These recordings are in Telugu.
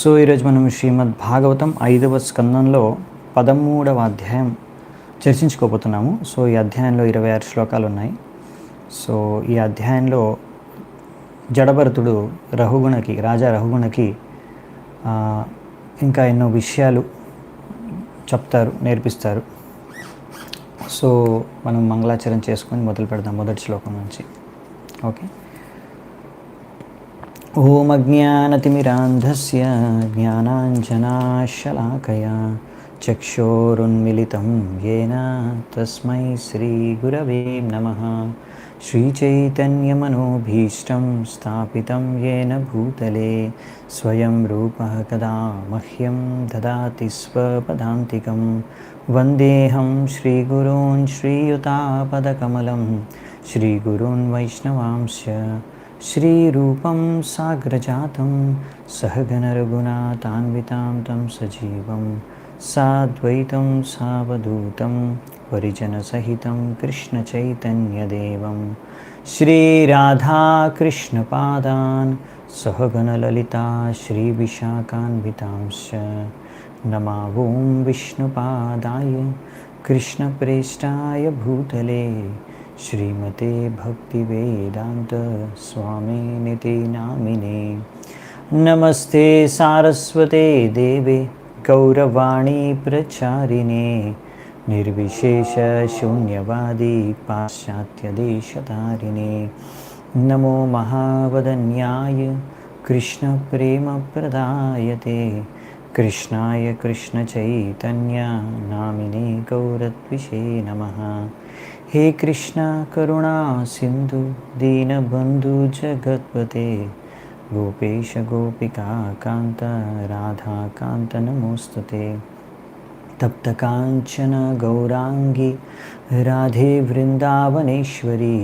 సో ఈరోజు మనం శ్రీమద్ భాగవతం 5వ స్కందంలో 13వ అధ్యాయం చర్చించుకోబోతున్నాము. సో ఈ అధ్యాయంలో 26 శ్లోకాలు ఉన్నాయి. సో ఈ అధ్యాయంలో జడభరతుడు రాజా రఘుగుణకి ఇంకా ఎన్నో విషయాలు నేర్పిస్తారు. సో మనం మంగళాచరణ చేసుకొని మొదలు పెడదాం మొదటి శ్లోకం నుంచి. ఓకే. ఓం అజ్ఞానతిమిరాంధస్య జ్ఞానాంజనాశలాకయా చక్షోరున్మిళితం యేన తస్మై శ్రీగురవే నమః. శ్రీచైతన్యమనోభీష్టం స్థాపితం యేన భూతలే స్వయం రూపః కదా మహ్యం దదాతి స్వపదాంతికం. వందేహం శ్రీగురూన్ శ్రీయుతాపదకమలం శ్రీగురూన్ వైష్ణవాంశ్చ శ్రీరూపం సాగ్రజాతం సహగణరఘునాథాన్వితాం తం సజీవం సాద్వైతం సావధూతం పరిజనసహితం కృష్ణచైతన్యదేవం శ్రీరాధాకృష్ణపాదాన్ సహగణలలితా శ్రీవిశాఖాన్వితాంశ్చ నమో ఓం విష్ణుపాదాయ కృష్ణప్రేష్టాయ భూతలే శ్రీమతే భక్తివేదాంత స్వామినితి నామినే. నమస్తే సారస్వతే దేవే గౌరవాణి ప్రచారిణే నిర్విశేష శూన్యవాది పాశ్చాత్యదేశతారిణే. నమో మహావదన్యాయ కృష్ణ ప్రేమ ప్రదాయతే కృష్ణాయ కృష్ణ చైతన్య నామినే గౌరత్విషే నమః. हे कृष्ण करुणा सिंधु दीनबंधु जगत्पते गोपेश गोपिका कांत राधा कांत नमोस्तुते. तप्त कांचन गौरांगी राधे वृंदावनेश्वरी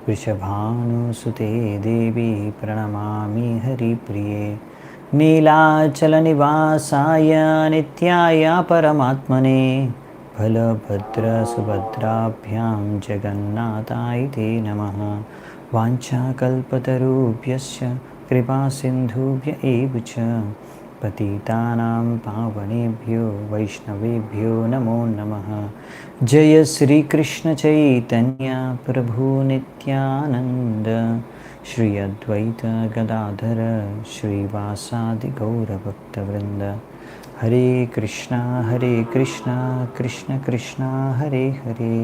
वृषभानुसुते देवी प्रणमामि हरिप्रिये. नीलाचल निवासाय नित्याय परमात्मने बलभद्र सुभद्राभ्यां जगन्नाथाय ते नमः. वाञ्छाकल्पतरुभ्यश्च कृपासिन्धुभ्य एव च पतितानां पावनेभ्यो वैष्णवेभ्यो नमो नमः. जय श्री कृष्ण चैतन्य प्रभु नित्यानंद श्री अद्वैत गदाधर श्रीवासादि गौरभक्तवृंद. हरे कृष्णा कृष्ण कृष्ण हरे हरे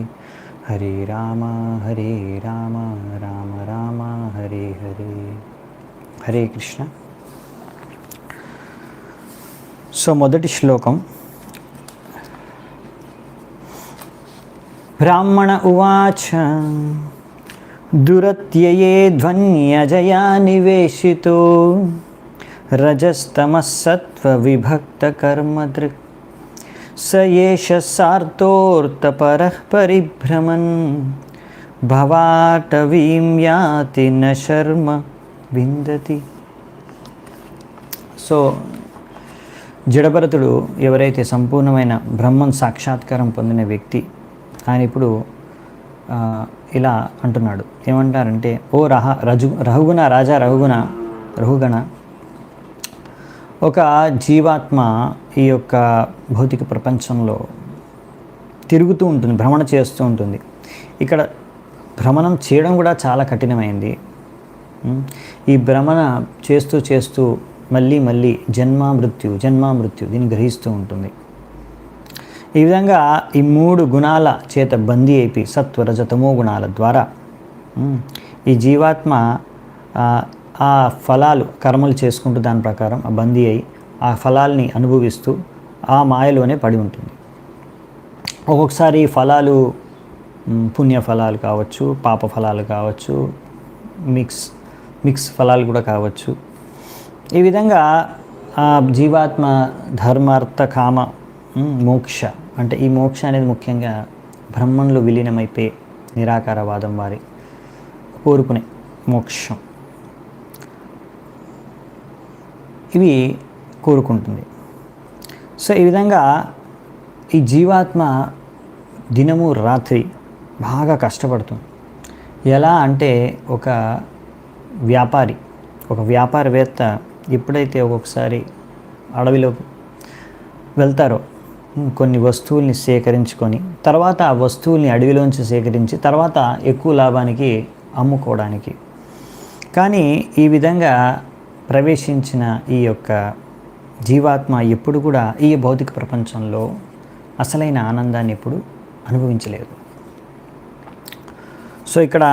हरे राम राम राम हरे हरे. हरे कृष्ण. సో మొదటి శ్లోకం. బ్రాహ్మణ ఉవాచ దురత్యయే ధ్వన్యజయా నివేశితో రజస్తమస్సత్వవిభక్తకర్మదృక్ స ఏష సార్థోర్తపరః పరిభ్రమన్ భవాటవీం యాతి న శర్మ విందతి. సో జడభరతుడు ఎవరైతే సంపూర్ణమైన బ్రహ్మం సాక్షాత్కారం పొందిన వ్యక్తి, ఆయన ఇప్పుడు ఇలా అంటున్నాడు. ఏమంటారంటే, ఓ రఘుగణ, ఒక జీవాత్మ ఈ యొక్క భౌతిక ప్రపంచంలో తిరుగుతూ ఉంటుంది, భ్రమణ చేస్తూ ఉంటుంది. ఇక్కడ భ్రమణం చేయడం కూడా చాలా కఠినమైంది. ఈ భ్రమణ చేస్తూ చేస్తూ మళ్ళీ జన్మామృత్యు దీన్ని గ్రహిస్తూ ఉంటుంది. ఈ విధంగా ఈ 3 గుణాల చేత బందీ అయిపోయి, సత్వరజతమో గుణాల ద్వారా ఈ జీవాత్మ ఆ ఫలాలు కర్మలు చేసుకుంటూ దాని ప్రకారం ఆ బందీ అయి ఆ ఫలాల్ని అనుభవిస్తూ ఆ మాయలోనే పడి ఉంటుంది. ఒక్కొక్కసారి ఫలాలు పుణ్య ఫలాలు కావచ్చు, పాప ఫలాలు కావచ్చు, మిక్స్ ఫలాలు కూడా కావచ్చు. ఈ విధంగా ఆ జీవాత్మ ధర్మార్థ కామ మోక్ష, అంటే ఈ మోక్ష అనేది ముఖ్యంగా బ్రహ్మంలో విలీనమైపోయి నిరాకారవాదం వారి కోరుకునే మోక్షం, ఇవి కోరుకుంటుంది. సో ఈ విధంగా ఈ జీవాత్మ దినము రాత్రి బాగా కష్టపడుతుంది. ఎలా అంటే ఒక వ్యాపారవేత్త ఎప్పుడైతే ఒక్కొక్కసారి అడవిలో వెళ్తారో కొన్ని వస్తువుల్ని సేకరించుకొని తర్వాత ఆ వస్తువుల్ని అడవిలోంచి సేకరించి తర్వాత ఎక్కువ లాభానికి అమ్ముకోవడానికి. కానీ ఈ విధంగా ప్రవేశించిన ఈ యొక్క జీవాత్మ ఎప్పుడు కూడా ఈ భౌతిక ప్రపంచంలో అసలైన ఆనందాన్ని ఎప్పుడు అనుభవించలేదు. సో ఇక్కడ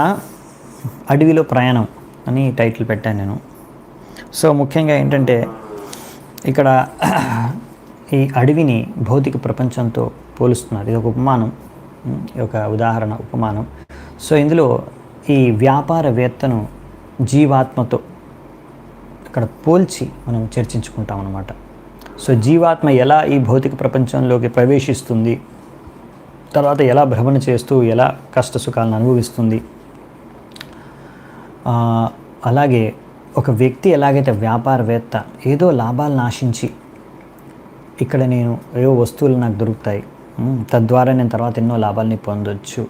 అడవిలో ప్రయాణం అని టైటిల్ పెట్టాను నేను. సో ముఖ్యంగా ఏంటంటే ఇక్కడ ఈ అడవిని భౌతిక ప్రపంచంతో పోలుస్తున్నారు. ఇది ఒక ఉపమానం, ఒక ఉదాహరణ ఉపమానం. సో ఇందులో ఈ వ్యాపారవేత్తను జీవాత్మతో ఇక్కడ పోల్చి మనం చర్చించుకుంటాం అన్నమాట. సో జీవాత్మ ఎలా ఈ భౌతిక ప్రపంచంలోకి ప్రవేశిస్తుంది, తర్వాత ఎలా భ్రమణ చేస్తూ ఎలా కష్ట సుఖాలను అనుభవిస్తుంది, అలాగే ఒక వ్యక్తి ఎలాగైతే వ్యాపారవేత్త ఏదో లాభాలను ఆశించి ఇక్కడ నేను ఏవో వస్తువులు నాకు దొరుకుతాయి, తద్వారా నేను తర్వాత ఎన్నో లాభాలని పొందొచ్చు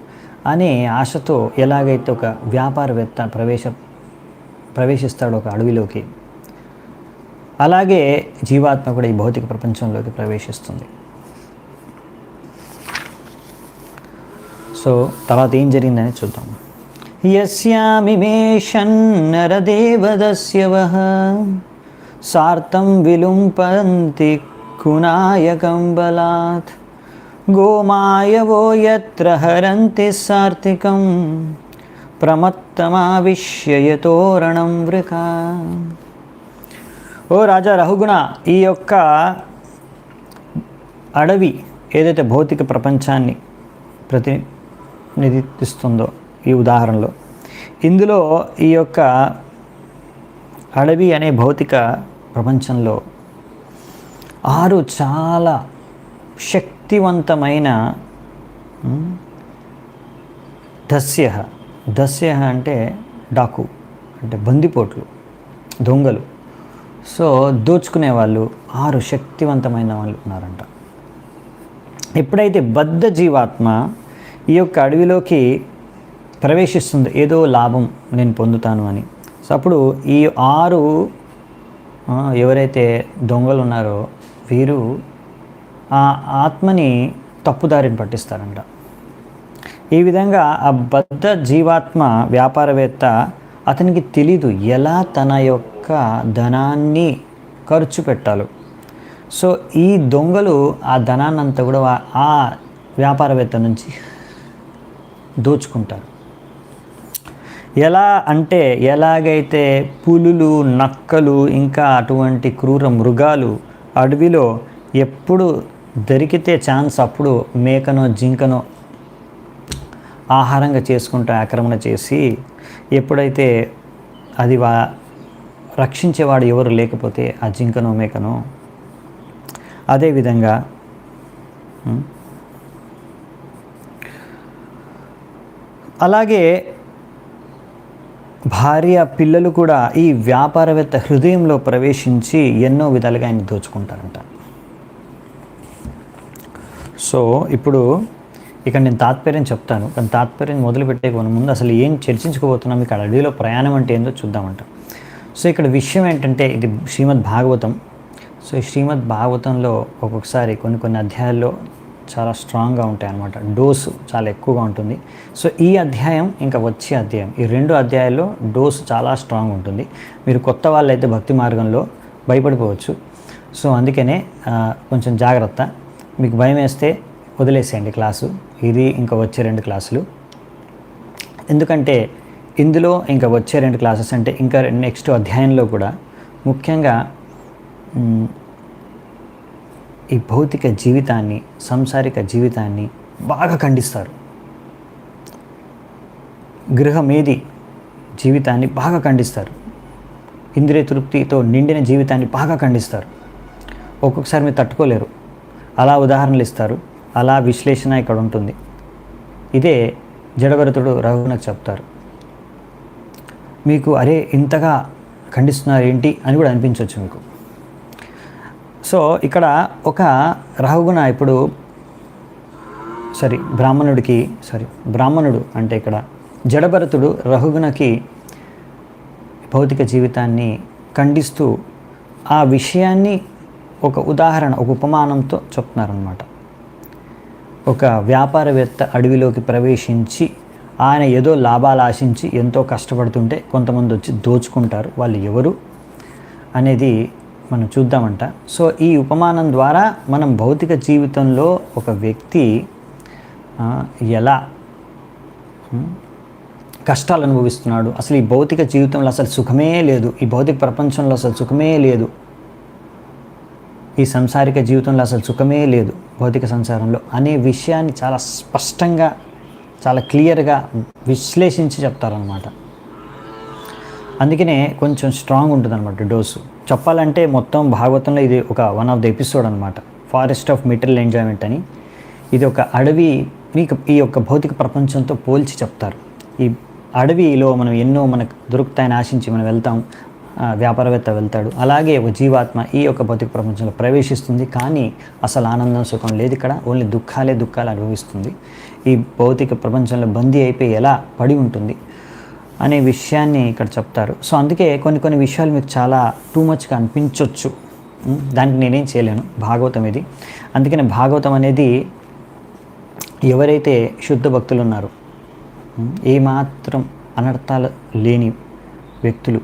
అనే ఆశతో ఎలాగైతే ఒక వ్యాపారవేత్త ప్రవేశిస్తాడు ఒక అడవిలోకి, అలాగే జీవాత్మ కూడా ఈ భౌతిక ప్రపంచంలోకి ప్రవేశిస్తుంది. సో తర్వాత ఏం జరిగిందని చూద్దాం. యస్యామిమేషన్నరదేవదస్యవః సార్తం విలుంపంతి కునాయకం బలాత్ గోమాయవో యత్ర హరంతి సార్తికం ప్రమత్తమావిష్యయతోరణం వృకా. ఓ రాజా రహుగుణ, ఈ యొక్క అడవి ఏదైతే భౌతిక ప్రపంచాన్ని ప్రతినిధిస్తుందో ఈ ఉదాహరణలో, ఇందులో ఈ యొక్క అడవి అనే భౌతిక ప్రపంచంలో 6 చాలా శక్తివంతమైన దస్య అంటే డాకు, అంటే బందిపోట్లు, దొంగలు. సో దోచుకునే వాళ్ళు 6 శక్తివంతమైన వాళ్ళు ఉన్నారంట. ఎప్పుడైతే బద్ధ జీవాత్మ ఈ యొక్క అడవిలోకి ప్రవేశిస్తుంది ఏదో లాభం నేను పొందుతాను అని, సో అప్పుడు ఈ 6 ఎవరైతే దొంగలు ఉన్నారో వీరు ఆ ఆత్మని తప్పుదారిని పట్టిస్తారంట. ఈ విధంగా ఆ బద్ధ జీవాత్మ వ్యాపారవేత్త అతనికి తెలీదు ఎలా తన యొక్క ధనాన్ని ఖర్చు పెట్టాలో. సో ఈ దొంగలు ఆ ధనాన్నంతా కూడా ఆ వ్యాపారవేత్త నుంచి దోచుకుంటారు. ఎలా అంటే ఎలాగైతే పులులు, నక్కలు ఇంకా అటువంటి క్రూర మృగాలు అడవిలో ఎప్పుడు దొరికితే ఛాన్స్ అప్పుడు మేకనో జింకనో ఆహారంగా చేసుకుంటూ ఆక్రమణ చేసి, ఎప్పుడైతే అది రక్షించేవాడు ఎవరు లేకపోతే ఆ జింకనో మేకనో, అదేవిధంగా అలాగే భార్య పిల్లలు కూడా ఈ వ్యాపారవేత్త హృదయంలో ప్రవేశించి ఎన్నో విధాలుగా ఆయన దోచుకుంటారంట. సో ఇప్పుడు ఇక్కడ నేను తాత్పర్యం చెప్తాను, కానీ తాత్పర్యం మొదలుపెట్టే ముందు అసలు ఏం చర్చించుకోబోతున్నాం, ఇక్కడ అడవిలో ప్రయాణం అంటే ఏందో చూద్దామంట. సో ఇక్కడ విషయం ఏంటంటే ఇది శ్రీమద్ భాగవతం. సో ఈ శ్రీమద్ భాగవతంలో ఒక్కొక్కసారి కొన్ని అధ్యాయాల్లో చాలా స్ట్రాంగ్గా ఉంటాయి అన్నమాట, డోసు చాలా ఎక్కువగా ఉంటుంది. సో ఈ అధ్యాయం ఇంకా వచ్చే అధ్యాయం, ఈ 2 అధ్యాయాల్లో డోసు చాలా స్ట్రాంగ్ ఉంటుంది. మీరు కొత్త వాళ్ళైతే భక్తి మార్గంలో భయపడిపోవచ్చు. సో అందుకనే కొంచెం జాగ్రత్త. మీకు భయం వేస్తే వదిలేసేయండి క్లాసు, ఇది ఇంకా వచ్చే 2 క్లాసులు. ఎందుకంటే ఇందులో ఇంకా వచ్చే 2 క్లాసెస్ అంటే ఇంకా నెక్స్ట్ అధ్యాయంలో కూడా ముఖ్యంగా ఈ భౌతిక జీవితాన్ని, సంసారిక జీవితాన్ని బాగా ఖండిస్తారు. గృహమేది జీవితాన్ని బాగా ఖండిస్తారు. ఇంద్రియ తృప్తితో నిండిన జీవితాన్ని బాగా ఖండిస్తారు. ఒక్కొక్కసారి మీరు తట్టుకోలేరు, అలా ఉదాహరణలు ఇస్తారు, అలా విశ్లేషణ ఇక్కడ ఉంటుంది. ఇదే జడభరతుడు రఘునకు చెప్తారు. మీకు అరే ఇంతగా ఖండిస్తున్నారు ఏంటి అని కూడా అనిపించవచ్చు మీకు. సో ఇక్కడ ఒక రహుగుణ ఇప్పుడు బ్రాహ్మణుడు అంటే ఇక్కడ జడభరతుడు రహుగుణకి భౌతిక జీవితాన్ని ఖండిస్తూ ఆ విషయాన్ని ఒక ఉదాహరణ, ఒక ఉపమానంతో చెప్తున్నారనమాట. ఒక వ్యాపారవేత్త అడవిలోకి ప్రవేశించి ఆయన ఏదో లాభాలు ఆశించి ఎంతో కష్టపడుతుంటే కొంతమంది వచ్చి దోచుకుంటారు. వాళ్ళు ఎవరు అనేది మనం చూద్దామంట. సో ఈ ఉపమానం ద్వారా మనం భౌతిక జీవితంలో ఒక వ్యక్తి ఎలా కష్టాలు అనుభవిస్తున్నాడు, అసలు ఈ భౌతిక జీవితంలో అసలు సుఖమే లేదు, ఈ భౌతిక ప్రపంచంలో అసలు సుఖమే లేదు, ఈ సంసారిక జీవితంలో అసలు సుఖమే లేదు భౌతిక సంసారంలో అనే విషయాన్ని చాలా స్పష్టంగా, చాలా క్లియర్గా విశ్లేషించి చెప్తారనమాట. అందుకనే కొంచెం స్ట్రాంగ్ ఉంటుంది అనమాట డోసు. చెప్పాలంటే మొత్తం భాగవతంలో ఇది ఒక వన్ ఆఫ్ ద ఎపిసోడ్ అనమాట. ఫారెస్ట్ ఆఫ్ మెటీరియల్ ఎంజాయ్మెంట్ అని. ఇది ఒక అడవి మీకు ఈ యొక్క భౌతిక ప్రపంచంతో పోల్చి చెప్తారు. ఈ అడవిలో మనం ఎన్నో మనకు దొరుకుతాయని ఆశించి మనం వెళ్తాం, వ్యాపారవేత్త వెళ్తాడు. అలాగే ఒక జీవాత్మ ఈ యొక్క భౌతిక ప్రపంచంలో ప్రవేశిస్తుంది, కానీ అసలు ఆనందం సుఖం లేదు ఇక్కడ, ఓన్లీ దుఃఖాలు అనుభవిస్తుంది. ఈ భౌతిక ప్రపంచంలో బందీ అయిపోయి ఎలా పడి ఉంటుంది అనే విషయాన్ని ఇక్కడ చెప్తారు. సో అందుకే కొన్ని విషయాలు మీకు చాలా టూ మచ్గా అనిపించవచ్చు, దానికి నేనేం చేయలేను. భాగవతం ఇది. అందుకని భాగవతం అనేది ఎవరైతే శుద్ధ భక్తులు ఉన్నారో, ఏమాత్రం అనర్థాలు లేని వ్యక్తులు,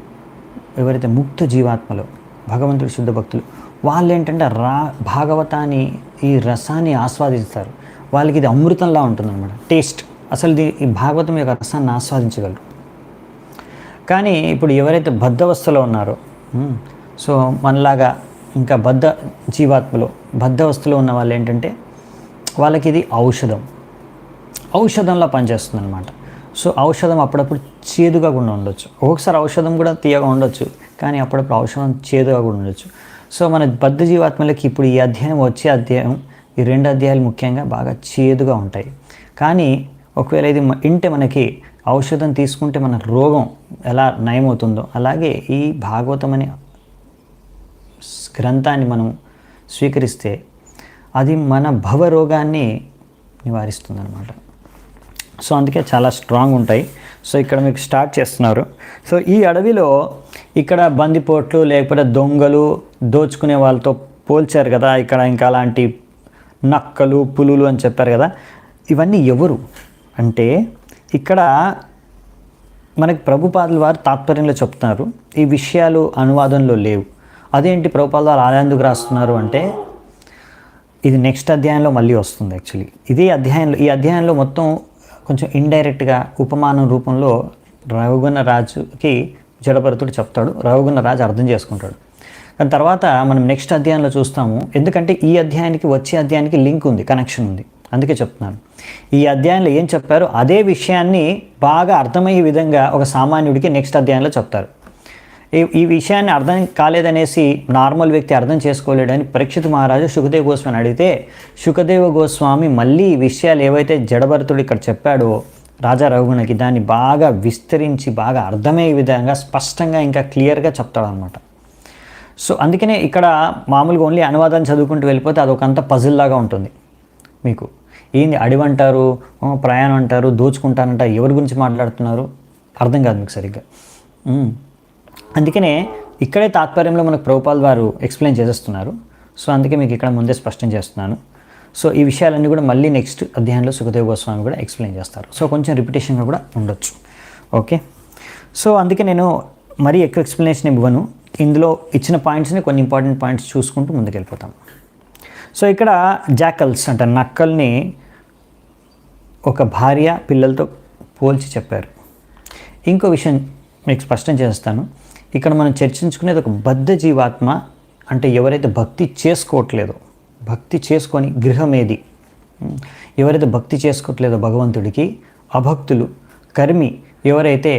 ఎవరైతే ముక్త జీవాత్మలో భగవంతుడు శుద్ధ భక్తులు, వాళ్ళు ఏంటంటే భాగవతాన్ని ఈ రసాన్ని ఆస్వాదిస్తారు. వాళ్ళకి ఇది అమృతంలా ఉంటుందన్నమాట, టేస్ట్. అసలు ఈ భాగవతం యొక్క రసాన్ని ఆస్వాదించగలరు. కానీ ఇప్పుడు ఎవరైతే బద్ధవస్థలో ఉన్నారో, సో మనలాగా ఇంకా బద్ధవస్థలో ఉన్న వాళ్ళు ఏంటంటే వాళ్ళకి ఇది ఔషధంలా పనిచేస్తుంది అనమాట. సో ఔషధం అప్పుడప్పుడు చేదుగా కూడా ఉండొచ్చు, ఒక్కొక్కసారి ఔషధం కూడా తీయగా ఉండొచ్చు, కానీ అప్పుడప్పుడు ఔషధం చేదుగా కూడా ఉండొచ్చు. సో మన బద్ధ జీవాత్మలకి ఇప్పుడు ఈ అధ్యాయం, వచ్చే అధ్యాయం, ఈ 2 అధ్యాయాలు ముఖ్యంగా బాగా చేదుగా ఉంటాయి. కానీ ఒకవేళ ఇది ఇంటే మనకి ఔషధం తీసుకుంటే మన రోగం ఎలా నయమవుతుందో, అలాగే ఈ భాగవతం అనే గ్రంథాన్ని మనం స్వీకరిస్తే అది మన భవరోగాన్ని నివారిస్తుంది అన్నమాట. సో అందుకే చాలా స్ట్రాంగ్ ఉంటాయి. సో ఇక్కడ మీకు స్టార్ట్ చేస్తున్నారు. సో ఈ అడవిలో ఇక్కడ బందిపోట్లు లేకపోతే దొంగలు దోచుకునే వాళ్ళతో పోల్చారు కదా, ఇక్కడ ఇంకా అలాంటి నక్కలు పులులు అని చెప్పారు కదా. ఇవన్నీ ఎవరు అంటే ఇక్కడ మనకి ప్రభుపాదుల వారు తాత్పర్యంలో చెప్తున్నారు, ఈ విషయాలు అనువాదంలో లేవు. అదేంటి ప్రభుపాదుల వారు అలా ఎందుకు రాస్తున్నారు అంటే, ఇది నెక్స్ట్ అధ్యాయంలో మళ్ళీ వస్తుంది. యాక్చువల్లీ ఈ అధ్యాయంలో మొత్తం కొంచెం ఇండైరెక్ట్గా ఉపమానం రూపంలో రఘుగణ రాజుకి జడభరతుడు చెప్తాడు, రఘుగణ రాజు అర్థం చేసుకుంటాడు. దాని తర్వాత మనం నెక్స్ట్ అధ్యాయంలో చూస్తాము, ఎందుకంటే ఈ అధ్యాయానికి వచ్చే అధ్యాయానికి లింక్ ఉంది, కనెక్షన్ ఉంది. అందుకే చెప్తున్నాను, ఈ అధ్యాయంలో ఏం చెప్పారో అదే విషయాన్ని బాగా అర్థమయ్యే విధంగా ఒక సామాన్యుడికి నెక్స్ట్ అధ్యాయంలో చెప్తారు. ఈ విషయాన్ని అర్థం కాలేదనేసి నార్మల్ వ్యక్తి అర్థం చేసుకోలేడని పరీక్షిత్ మహారాజు సుఖదేవ గోస్వామిని అడిగితే, సుఖదేవ గోస్వామి మళ్ళీ ఈ విషయాలు ఏవైతే జడభరతుడు ఇక్కడ చెప్పాడో రాజా రఘుగుణకి, దాన్ని బాగా విస్తరించి బాగా అర్థమయ్యే విధంగా స్పష్టంగా ఇంకా క్లియర్గా చెప్తాడనమాట. సో అందుకనే ఇక్కడ మామూలుగా ఓన్లీ అనువాదం చదువుకుంటూ వెళ్ళిపోతే అదొకంత పజిల్ లాగా ఉంటుంది. మీకు ఏంది అడవి అంటారు, ప్రయాణం అంటారు, దోచుకుంటానంటారు, ఎవరి గురించి మాట్లాడుతున్నారు అర్థం కాదు మీకు సరిగ్గా. అందుకనే ఇక్కడే తాత్పర్యంలో మనకు ప్రభుపాల్ వారు ఎక్స్ప్లెయిన్ చేసేస్తున్నారు. సో అందుకే మీకు ఇక్కడ ముందే స్పష్టం చేస్తున్నాను. సో ఈ విషయాలన్నీ కూడా మళ్ళీ నెక్స్ట్ అధ్యాయంలో సుఖదేవ గోస్వామి కూడా ఎక్స్ప్లెయిన్ చేస్తారు. సో కొంచెం రిపిటేషన్గా కూడా ఉండొచ్చు. ఓకే, సో అందుకే నేను మరీ ఎక్కువ ఎక్స్ప్లెనేషన్ ఇవ్వను. ఇందులో ఇచ్చిన పాయింట్స్ని కొన్ని ఇంపార్టెంట్ పాయింట్స్ చూసుకుంటూ ముందుకెళ్ళిపోతాం. సో ఇక్కడ జాకల్స్ అంటే నక్కల్ని ఒక భార్య పిల్లలతో పోల్చి చెప్పారు. ఇంకో విషయం మీకు స్పష్టం చేస్తాను, ఇక్కడ మనం చర్చించుకునేది ఒక బద్ధ జీవాత్మ అంటే ఎవరైతే భక్తి చేసుకోవట్లేదో, భక్తి చేసుకొని గృహమేది, ఎవరైతే భక్తి చేసుకోవట్లేదో భగవంతుడికి, అభక్తులు, కర్మి, ఎవరైతే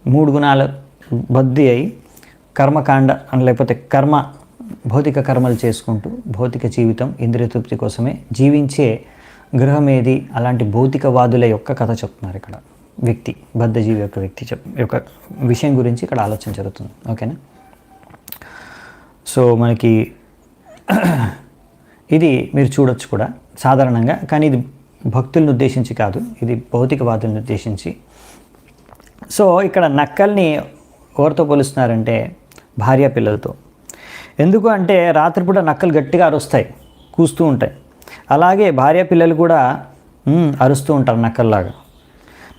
3 గుణాల బద్ధి అయి కర్మకాండ లేకపోతే భౌతిక కర్మలు చేసుకుంటూ భౌతిక జీవితం ఇంద్రియ తృప్తి కోసమే జీవించే గృహమేది, అలాంటి భౌతికవాదుల యొక్క కథ చెప్తున్నారు ఇక్కడ. వ్యక్తి బద్ధజీవి యొక్క యొక్క విషయం గురించి ఇక్కడ ఆలోచన జరుగుతుంది. ఓకేనా? సో మనకి ఇది మీరు చూడొచ్చు కూడా సాధారణంగా, కానీ ఇది భక్తులను ఉద్దేశించి కాదు, ఇది భౌతికవాదులను ఉద్దేశించి. సో ఇక్కడ నక్కల్ని ఎవరితో పోలుస్తున్నారంటే భార్య పిల్లలతో. ఎందుకు అంటే రాత్రిపూట నక్కలు గట్టిగా అరుస్తాయి, కూస్తూ ఉంటాయి. అలాగే భార్య పిల్లలు కూడా అరుస్తూ ఉంటారు నక్కల్లాగా.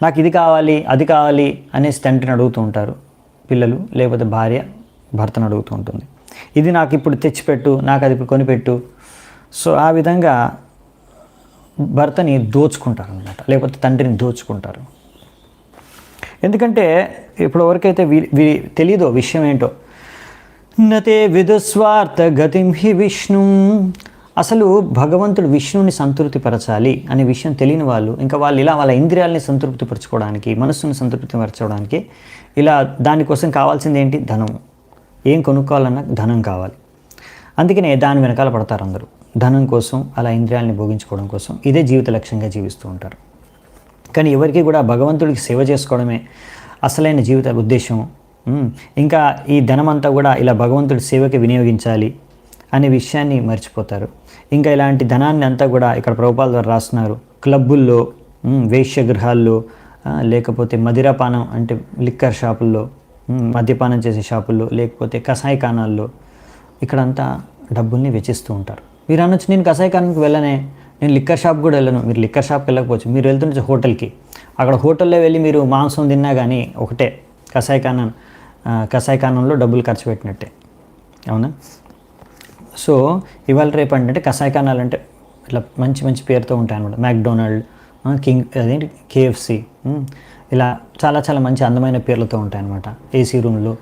నాకు ఇది కావాలి అది కావాలి అనేసి తండ్రిని అడుగుతూ ఉంటారు పిల్లలు, లేకపోతే భార్య భర్తను అడుగుతూ ఉంటుంది. ఇది నాకు ఇప్పుడు తెచ్చిపెట్టు, నాకు అది ఇప్పుడు కొనిపెట్టు. సో ఆ విధంగా భర్తని దోచుకుంటారు అన్నమాట, లేకపోతే తండ్రిని దోచుకుంటారు. ఎందుకంటే ఇప్పుడు ఎవరికైతే తెలీదో విషయం ఏంటో, నతే విదుస్వార్థ గతిం హి విష్ణు, అసలు భగవంతుడు విష్ణువుని సంతృప్తిపరచాలి అనే విషయం తెలియని వాళ్ళు ఇంకా వాళ్ళు ఇలా వాళ్ళ ఇంద్రియాలని సంతృప్తిపరచుకోవడానికి, మనస్సుని సంతృప్తిపరచడానికి ఇలా దానికోసం కావాల్సింది ఏంటి? ధనం. ఏం కొనుక్కోవాలన్నా ధనం కావాలి. అందుకనే దాని వెనకాల పడతారు అందరూ. ధనం కోసం, అలా ఇంద్రియాలని భోగించుకోవడం కోసం ఇదే జీవిత లక్ష్యంగా జీవిస్తూ ఉంటారు. కానీ ఎవరికి కూడా భగవంతుడికి సేవ చేసుకోవడమే అసలైన జీవిత ఉద్దేశం. ఇంకా ఈ ధనమంతా కూడా ఇలా భగవంతుడి సేవకి వినియోగించాలి అనే విషయాన్ని మర్చిపోతారు. ఇంకా ఇలాంటి ధనాన్ని అంతా కూడా ఇక్కడ ప్రభుపాల ద్వారా రాస్తున్నారు. క్లబ్బుల్లో, వేశ్యగృహాల్లో, లేకపోతే మదిరాపానం అంటే లిక్కర్ షాపుల్లో, మద్యపానం చేసే షాపుల్లో, లేకపోతే కషాయఖానాల్లో ఇక్కడంతా డబ్బుల్ని వెచ్చిస్తూ ఉంటారు. మీరు అనొచ్చు, నేను కషాయఖానానికి వెళ్ళనే, నేను లిక్కర్ షాప్ కూడా వెళ్ళను. మీరు లిక్కర్ షాప్కి వెళ్ళకపోవచ్చు, మీరు వెళ్తుంటే హోటల్కి. అక్కడ హోటల్లో వెళ్ళి మీరు మాంసం తిన్నా కానీ ఒకటే, కషాయఖానంలో డబ్బులు ఖర్చు పెట్టినట్టే. అవునా? సో ఇవాళ రేపు అంటే కషాయఖానాలు అంటే ఇట్లా మంచి మంచి పేరుతో ఉంటాయి అన్నమాట. మ్యాక్డొనాల్డ్, కింగ్, అదేంటి కేఎఫ్సి, ఇలా చాలా చాలా మంచి అందమైన పేర్లతో ఉంటాయి అన్నమాట. ఏసీ రూమ్లో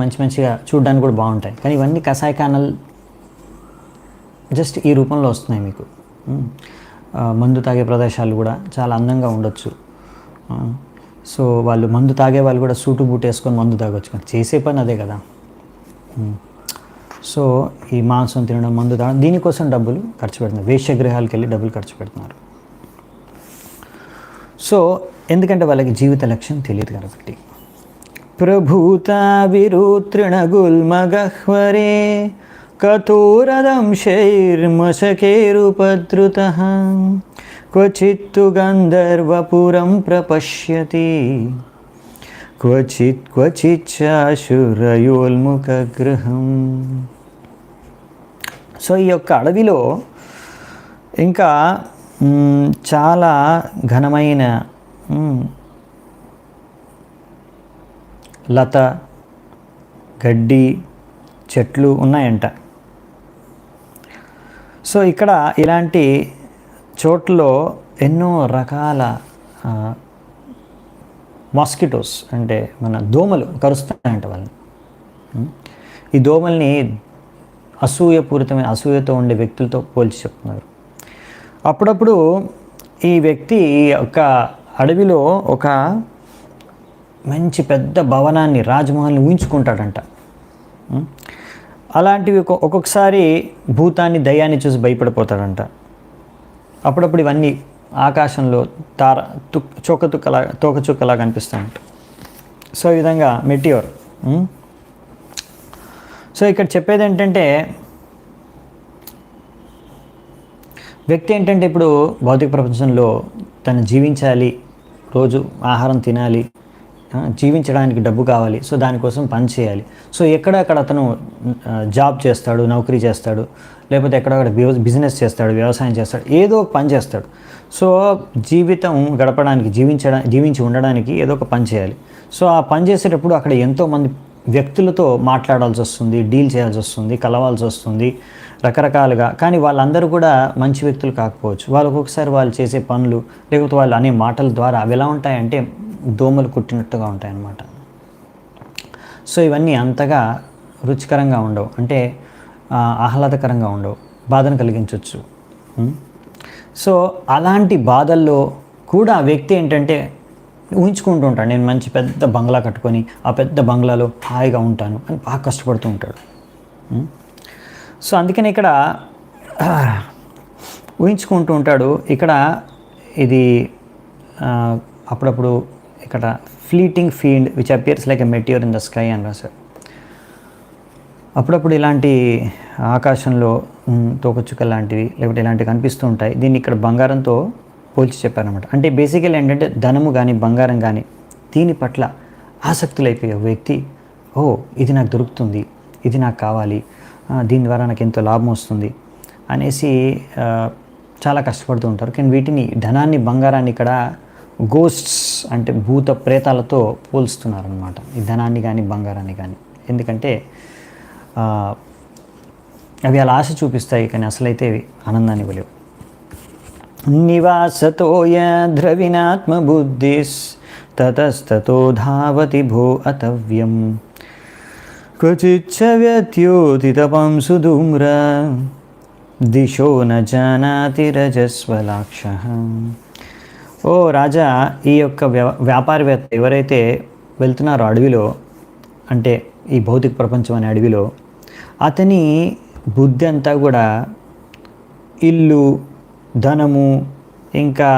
మంచి మంచిగా చూడడానికి కూడా బాగుంటాయి. కానీ ఇవన్నీ కషాయఖానాలు జస్ట్ ఈ రూపంలో వస్తున్నాయి మీకు. మందు తాగే ప్రదేశాలు కూడా చాలా అందంగా ఉండొచ్చు. సో వాళ్ళు మందు తాగే వాళ్ళు కూడా సూటు బూట్ వేసుకొని మందు తాగొచ్చు, కానీ చేసే పని అదే కదా. సో ఈ మాంసం తినడం, మందు తాగడం, దీనికోసం డబ్బులు ఖర్చు పెడుతున్నారు. వేశ్యగృహాలకు వెళ్ళి డబ్బులు ఖర్చు పెడుతున్నారు. సో ఎందుకంటే వాళ్ళకి జీవిత లక్ష్యం తెలియదు కాబట్టి. ప్రభూత విరుతృణగుల్మగహ్వరే కఠోరదంశైర్మశకేరుపద్రుతః క్వచిత్తు గంధర్వపురం ప్రపశ్యతి క్వచిచ్చాశురయోల్ముఖగృహం. సో ఈ యొక్క అడవిలో ఇంకా చాలా ఘనమైన లత, గడ్డి, చెట్లు ఉన్నాయంట. సో ఇక్కడ ఇలాంటి చోట్లలో ఎన్నో రకాల మాస్కిటోస్ అంటే మన దోమలు కరుస్తాయంట వాళ్ళని. ఈ దోమల్ని అసూయపూరితమైన, అసూయతో ఉండే వ్యక్తులతో పోల్చి చెప్తున్నారు. అప్పుడప్పుడు ఈ వ్యక్తి ఒక అడవిలో ఒక మంచి పెద్ద భవనాన్ని, రాజమహల్ని ఊహించుకుంటాడంట. అలాంటివి ఒక్కొక్కసారి భూతాన్ని, దయ్యాన్ని చూసి భయపడిపోతాడంట. అప్పుడప్పుడు ఇవన్నీ ఆకాశంలో తోకచుక్కలా కనిపిస్తాయంట. సో ఈ విధంగా మెటియోర్. సో ఇక్కడ చెప్పేది ఏంటంటే, వ్యక్తి ఏంటంటే ఇప్పుడు భౌతిక ప్రపంచంలో తను జీవించాలి, రోజు ఆహారం తినాలి, జీవించడానికి డబ్బు కావాలి. సో దానికోసం పని చేయాలి. సో ఎక్కడక్కడ అతను జాబ్ చేస్తాడు, నౌకరీ చేస్తాడు, లేకపోతే ఎక్కడక్కడ బిజినెస్ చేస్తాడు, వ్యవసాయం చేస్తాడు, ఏదో ఒక పని చేస్తాడు. సో జీవితం గడపడానికి, జీవించి ఉండడానికి ఏదో ఒక పని చేయాలి. సో ఆ పని చేసేటప్పుడు అక్కడ ఎంతోమంది వ్యక్తులతో మాట్లాడాల్సి వస్తుంది, డీల్ చేయాల్సి వస్తుంది, కలవాల్సి వస్తుంది రకరకాలుగా. కానీ వాళ్ళందరూ కూడా మంచి వ్యక్తులు కాకపోవచ్చు. వాళ్ళు ఒక్కొక్కసారి వాళ్ళు చేసే పనులు, లేకపోతే వాళ్ళు అనే మాటల ద్వారా అవి ఎలా ఉంటాయంటే దోమలు కుట్టినట్టుగా ఉంటాయన్నమాట. సో ఇవన్నీ అంతగా రుచికరంగా ఉండవు, అంటే ఆహ్లాదకరంగా ఉండవు, బాధను కలిగించవచ్చు. సో అలాంటి బాధల్లో కూడా ఆ వ్యక్తి ఏంటంటే ఊహించుకుంటూ ఉంటాడు, నేను మంచి పెద్ద బంగ్లా కట్టుకొని ఆ పెద్ద బంగ్లాలో హాయిగా ఉంటాను అని బాగా కష్టపడుతూ ఉంటాడు. సో అందుకని ఇక్కడ ఊహించుకుంటూ ఉంటాడు. ఇక్కడ ఇది అప్పుడప్పుడు ఇక్కడ fleeting field which appears like a meteor in the sky అని రాశారు. అప్పుడప్పుడు ఇలాంటి ఆకాశంలో తోకచుక్క లాంటివి లేకపోతే ఇలాంటివి కనిపిస్తూ ఉంటాయి. దీన్ని ఇక్కడ బంగారంతో పోల్చి చెప్పారనమాట. అంటే బేసికల్ ఏంటంటే ధనము కానీ బంగారం కానీ దీని పట్ల ఆసక్తులైపోయే వ్యక్తి, ఓ ఇది నాకు దొరుకుతుంది, ఇది నాకు కావాలి, దీని ద్వారా నాకు ఎంతో లాభం వస్తుంది అనేసి చాలా కష్టపడుతూ ఉంటారు. కానీ వీటిని, ధనాన్ని, బంగారాన్ని ఇక్కడ గోస్ట్స్ అంటే భూత ప్రేతాలతో పోల్స్తున్నారనమాట, ఈ ధనాన్ని కానీ బంగారాన్ని కానీ. ఎందుకంటే అవి అలా ఆశ చూపిస్తాయి, కానీ అసలైతే అవి ఆనందాన్ని ఇవ్వలేవు. నివాసతోయ ద్రవిణాత్మబుద్ధిస్ తతస్తతో ధావతి భో అతవ్యం క్వచిచ్చ వ్యత్యోతితపం సుధూమ్ర దిశో న జానాతి రజస్వలాక్ష. ఓ రాజా, ఈ యొక్క వ్యాపారవేత్త ఎవరైతే వెళ్తున్నారో అడవిలో, అంటే ఈ భౌతిక ప్రపంచం అనే అడవిలో, అతని బుద్ధి అంతా కూడా ఇల్లు, ధనము, ఇంకా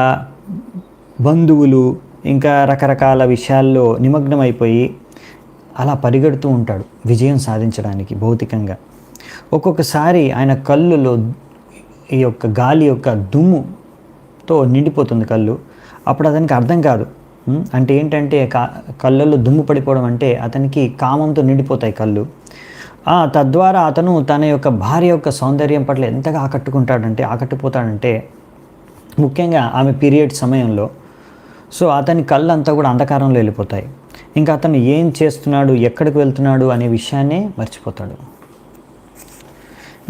బంధువులు, ఇంకా రకరకాల విషయాల్లో నిమగ్నమైపోయి అలా పరిగెడుతూ ఉంటాడు విజయం సాధించడానికి భౌతికంగా. ఒక్కొక్కసారి ఆయన కళ్ళులో ఈ యొక్క గాలి యొక్క దుమ్ముతో నిండిపోతుంది కళ్ళు. అప్పుడు అతనికి అర్థం కాదు. అంటే ఏంటంటే కళ్ళల్లో దుమ్ము పడిపోవడం అంటే అతనికి కామంతో నిండిపోతాయి కళ్ళు. తద్వారా అతను తన యొక్క భార్య యొక్క సౌందర్యం పట్ల ఎంతగా ఆకట్టుపోతాడంటే ముఖ్యంగా ఆమె పీరియడ్ సమయంలో. సో అతని కళ్ళు అంతా కూడా అంధకారంలో వెళ్ళిపోతాయి. ఇంకా అతను ఏం చేస్తున్నాడు, ఎక్కడికి వెళ్తున్నాడు అనే విషయాన్నే మర్చిపోతాడు.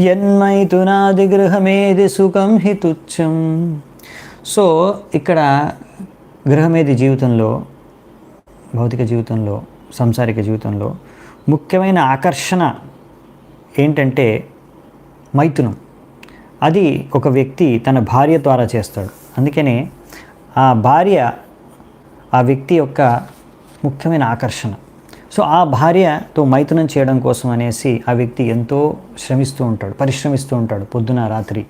యన్మైతునాది గృహమేది సుఖం హి తుచ్చం. సో ఇక్కడ గృహమేది జీవితంలో, భౌతిక జీవితంలో, సంసారిక జీవితంలో ముఖ్యమైన ఆకర్షణ ఏంటంటే మైథునం. అది ఒక వ్యక్తి తన భార్య ద్వారా చేస్తాడు. అందుకనే ఆ భార్య ఆ వ్యక్తి యొక్క ముఖ్యమైన ఆకర్షణ. సో ఆ భార్యతో మైథునం చేయడం కోసం అనేసి ఆ వ్యక్తి ఎంతో పరిశ్రమిస్తూ ఉంటాడు పొద్దున రాత్రి.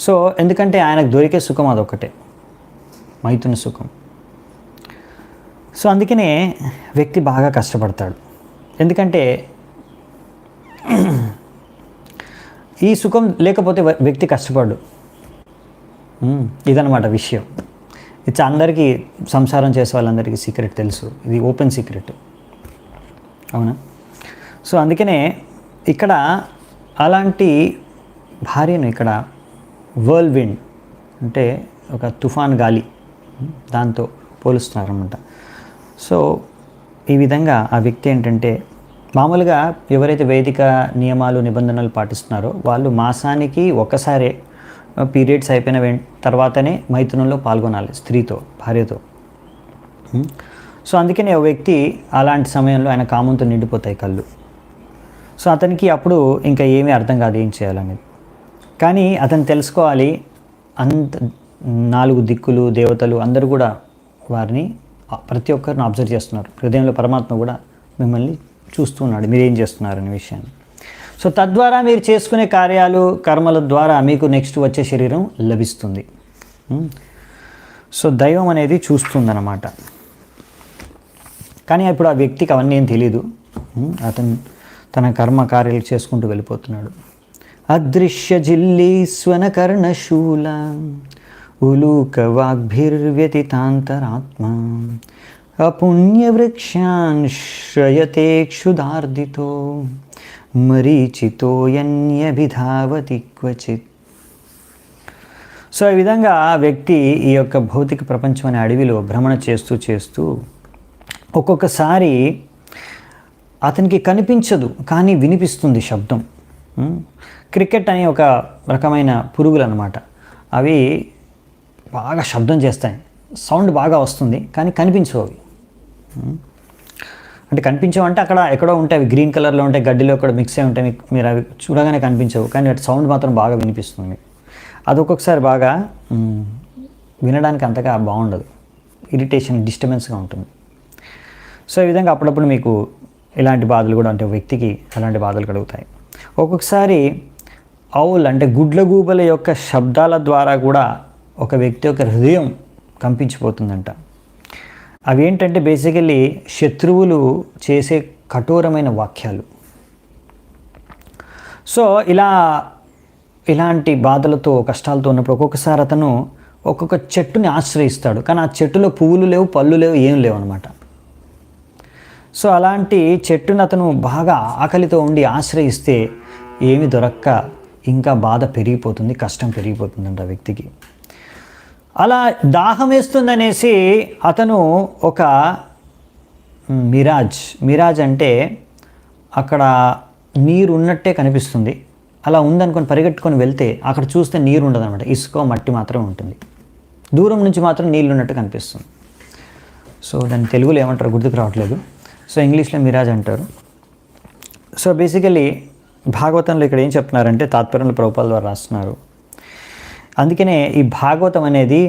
సో ఎందుకంటే ఆయనకు దొరికే సుఖం అదొక్కటే, మైథున సుఖం. సో అందుకనే వ్యక్తి బాగా కష్టపడతాడు. ఎందుకంటే ఈ సుఖం లేకపోతే వ్యక్తి కష్టపడు. ఇదన్నమాట విషయం. ఇది అందరికీ, సంసారం చేసే వాళ్ళందరికీ సీక్రెట్ తెలుసు, ఇది ఓపెన్ సీక్రెట్, అవునా? సో అందుకనే ఇక్కడ అలాంటి భార్యను ఇక్కడ వర్ల్ విండ్ అంటే ఒక తుఫాన్ గాలి, దాంతో పోలుస్తున్నారన్నమాట. సో ఈ విధంగా ఆ వ్యక్తి ఏంటంటే, మామూలుగా ఎవరైతే వైదిక నియమాలు, నిబంధనలు పాటిస్తున్నారో వాళ్ళు మాసానికి ఒకసారే పీరియడ్స్ అయిపోయిన తర్వాతనే మైథునంలో పాల్గొనాలి స్త్రీతో, భార్యతో. సో అందుకనే ఒక వ్యక్తి అలాంటి సమయంలో ఆయన కామంతో నిండిపోతాయి కళ్ళు. సో అతనికి అప్పుడు ఇంకా ఏమీ అర్థం కాదు ఏం చేయాలనేది. కానీ అతను తెలుసుకోవాలి, అంత 4 దిక్కులు, దేవతలు అందరూ కూడా వారిని, ప్రతి ఒక్కరిని అబ్జర్వ్ చేస్తున్నారు. హృదయంలో పరమాత్మ కూడా మిమ్మల్ని చూస్తూ ఉన్నాడు, మీరేం చేస్తున్నారనే విషయాన్ని. సో తద్వారా మీరు చేసుకునే కార్యాలు, కర్మల ద్వారా మీకు నెక్స్ట్ వచ్చే శరీరం లభిస్తుంది. సో దైవం అనేది చూస్తుందన్నమాట. కానీ ఇప్పుడు ఆ వ్యక్తికి అవన్నీ ఏం తెలీదు. అతను తన కర్మ కార్యాలు చేసుకుంటూ వెళ్ళిపోతున్నాడు. అదృశ్య జిల్లీస్వన కర్ణశూల ఉలూక వాగ్భిర్వ్యతితాంతరాత్మ అపుణ్యవృక్షాన్ శ్రయతే క్షుదార్దితో మరీచితో యన్యభిధావతి క్వచిత్. సో ఈ విధంగా ఆ వ్యక్తి ఈ యొక్క భౌతిక ప్రపంచం అనే అడవిలో భ్రమణ చేస్తూ ఒక్కొక్కసారి అతనికి కనిపించదు కానీ వినిపిస్తుంది శబ్దం. క్రికెట్ అనే ఒక రకమైన పురుగులు అన్నమాట. అవి బాగా శబ్దం చేస్తాయి, సౌండ్ బాగా వస్తుంది, కానీ కనిపించవు అవి. అంటే కనిపించవంటే అక్కడ ఎక్కడో ఉంటాయి, అవి గ్రీన్ కలర్లో ఉంటాయి, గడ్డిలో కూడా మిక్స్ అయి ఉంటాయి, మీరు అవి చూడగానే కనిపించవు, కానీ అటు సౌండ్ మాత్రం బాగా వినిపిస్తుంది. అది ఒక్కొక్కసారి బాగా వినడానికి అంతగా బాగుండదు, ఇరిటేషన్, డిస్టర్బెన్స్గా ఉంటుంది. సో ఈ విధంగా అప్పుడప్పుడు మీకు ఇలాంటి బాధలు కూడా, అంటే వ్యక్తికి అలాంటి బాధలు కలుగుతాయి. ఒక్కొక్కసారి ఔల్ అంటే గుడ్లగూబల యొక్క శబ్దాల ద్వారా కూడా ఒక వ్యక్తి యొక్క హృదయం కంపించిపోతుందంట. అవి ఏంటంటే బేసికల్లీ శత్రువులు చేసే కఠోరమైన వాక్యాలు. సో ఇలాంటి బాధలతో, కష్టాలతో ఉన్నప్పుడు ఒక్కొక్కసారి అతను ఒక్కొక్క చెట్టుని ఆశ్రయిస్తాడు, కానీ ఆ చెట్టులో పువ్వులు లేవు, పళ్ళు లేవు, ఏం లేవు అనమాట. సో అలాంటి చెట్టును అతను బాగా ఆకలితో ఉండి ఆశ్రయిస్తే ఏమి దొరక్క ఇంకా బాధ పెరిగిపోతుంది, కష్టం పెరిగిపోతుందంట ఆ వ్యక్తికి. అలా దాహం వేస్తుందనేసి అతను ఒక మిరాజ్ అంటే అక్కడ నీరు ఉన్నట్టే కనిపిస్తుంది. అలా ఉందనుకొని పరిగెట్టుకొని వెళ్తే అక్కడ చూస్తే నీరు ఉండదు అనమాట, ఇసుక మట్టి మాత్రమే ఉంటుంది. దూరం నుంచి మాత్రం నీళ్ళు ఉన్నట్టు కనిపిస్తుంది. సో దాన్ని తెలుగులో ఏమంటారు గుర్తుకు రావట్లేదు. సో ఇంగ్లీష్లో మిరాజ్ అంటారు. సో బేసికలీ భాగవతంలో ఇక్కడ ఏం చెప్తున్నారంటే తాత్పర్యంలో ప్రభుపాల ద్వారా రాస్తున్నారు. అందుకనే ఈ భాగవతం అనేది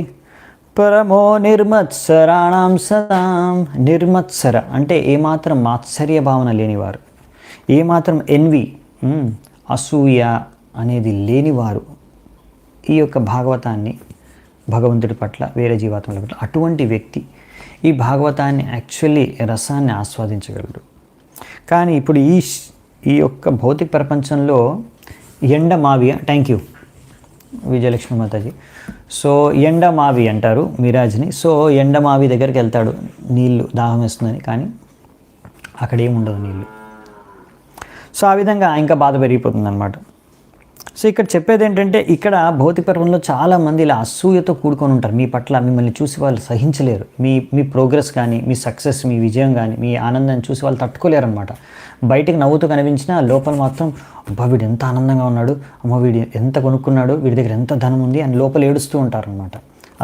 పరమో నిర్మత్సరాణం సదాం. నిర్మత్సర అంటే ఏమాత్రం మాత్సర్య భావన లేనివారు, ఏమాత్రం ఎన్వి అసూయ అనేది లేనివారు ఈ యొక్క భాగవతాన్ని భగవంతుడి పట్ల వేరే జీవాత్మల పట్ల అటువంటి వ్యక్తి ఈ భాగవతాన్ని యాక్చువల్లీ రసాన్ని ఆస్వాదించగలడు. కానీ ఇప్పుడు ఈ యొక్క భౌతిక ప్రపంచంలో ఎండమావి, thank you Vijayalakshmi Mataji. So ఎండమావి అంటారు మిరాజ్ని. సో ఎండమావి దగ్గరికి వెళ్తాడు నీళ్ళు దాహం వేస్తుందని, కానీ అక్కడ ఏముండదు నీళ్ళు. సో ఆ విధంగా ఇంకా బాధ పెరిగిపోతుంది అనమాట. సో ఇక్కడ చెప్పేది ఏంటంటే ఇక్కడ భౌతిక పర్వంలో చాలామంది ఇలా అసూయతో కూడుకొని ఉంటారు. మీ పట్ల మిమ్మల్ని చూసి వాళ్ళు సహించలేరు. మీ ప్రోగ్రెస్ కానీ, మీ సక్సెస్, మీ విజయం కానీ, మీ ఆనందాన్ని చూసి వాళ్ళు తట్టుకోలేరు అనమాట. బయటికి నవ్వుతూ కనిపించినా లోపల మాత్రం అబ్బా వీడు ఎంత ఆనందంగా ఉన్నాడు, అమ్మ వీడు ఎంత కొనుక్కున్నాడు, వీడి దగ్గర ఎంత ధనం ఉంది అని లోపల ఏడుస్తూ ఉంటారనమాట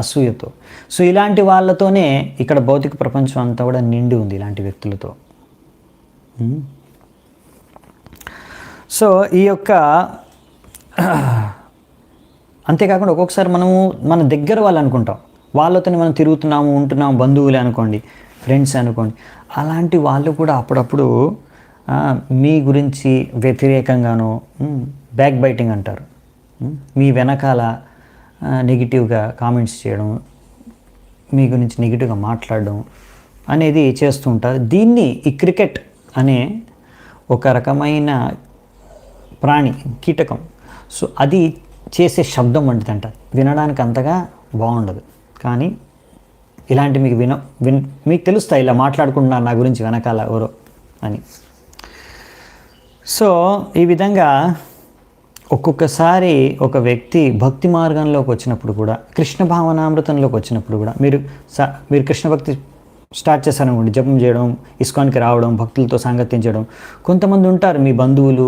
అసూయతో. సో ఇలాంటి వాళ్ళతోనే ఇక్కడ భౌతిక ప్రపంచం అంతా కూడా నిండి ఉంది, ఇలాంటి వ్యక్తులతో. సో ఈ యొక్క అంతేకాకుండా ఒక్కొక్కసారి మనము మన దగ్గర వాళ్ళు అనుకుంటాం, వాళ్ళతోనే మనం తిరుగుతున్నాము ఉంటున్నాము, బంధువులే అనుకోండి, ఫ్రెండ్స్ అనుకోండి, అలాంటి వాళ్ళు కూడా అప్పుడప్పుడు మీ గురించి వ్యతిరేకంగానో బ్యాక్ బైటింగ్ అంటారు, మీ వెనకాల నెగిటివ్గా కామెంట్స్ చేయడం, మీ గురించి నెగిటివ్గా మాట్లాడడం అనేది చేస్తూ ఉంటారు. దీన్ని ఈ క్రికెట్ అనే ఒక రకమైన ప్రాణి, కీటకం, సో అది చేసే శబ్దం వంటిదంట. వినడానికి అంతగా బాగుండదు, కానీ ఇలాంటి మీకు మీకు తెలుస్తాయి, ఇలా మాట్లాడుకుంటున్నారు నా గురించి వెనకాల ఎవరో అని. సో ఈ విధంగా ఒక్కొక్కసారి ఒక వ్యక్తి భక్తి మార్గంలోకి వచ్చినప్పుడు కూడా, కృష్ణ భావనామృతంలోకి వచ్చినప్పుడు కూడా, మీరు కృష్ణ భక్తి స్టార్ట్ చేశారనుకోండి, జపం చేయడం, ఇస్కాన్కి రావడం, భక్తులతో సాంగత్యం చేయడం. కొంతమంది ఉంటారు మీ బంధువులు,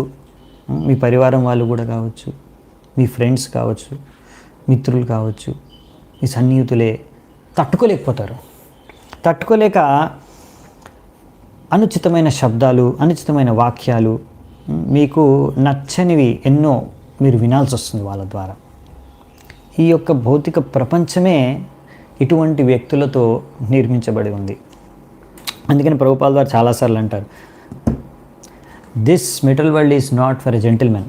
మీ పరివారం వాళ్ళు కూడా కావచ్చు, మీ ఫ్రెండ్స్ కావచ్చు, మిత్రులు కావచ్చు, మీ సన్నిహితులే తట్టుకోలేకపోతారు. తట్టుకోలేక అనుచితమైన శబ్దాలు, అనుచితమైన వాక్యాలు, మీకు నచ్చనివి ఎన్నో మీరు వినాల్సి వస్తుంది వాళ్ళ ద్వారా. ఈ యొక్క భౌతిక ప్రపంచమే ఇటువంటి వ్యక్తులతో నిర్మించబడి ఉంది. అందుకని ప్రభుపాల్ వారు చాలాసార్లు అంటారు, this metal world is not for a gentlemen.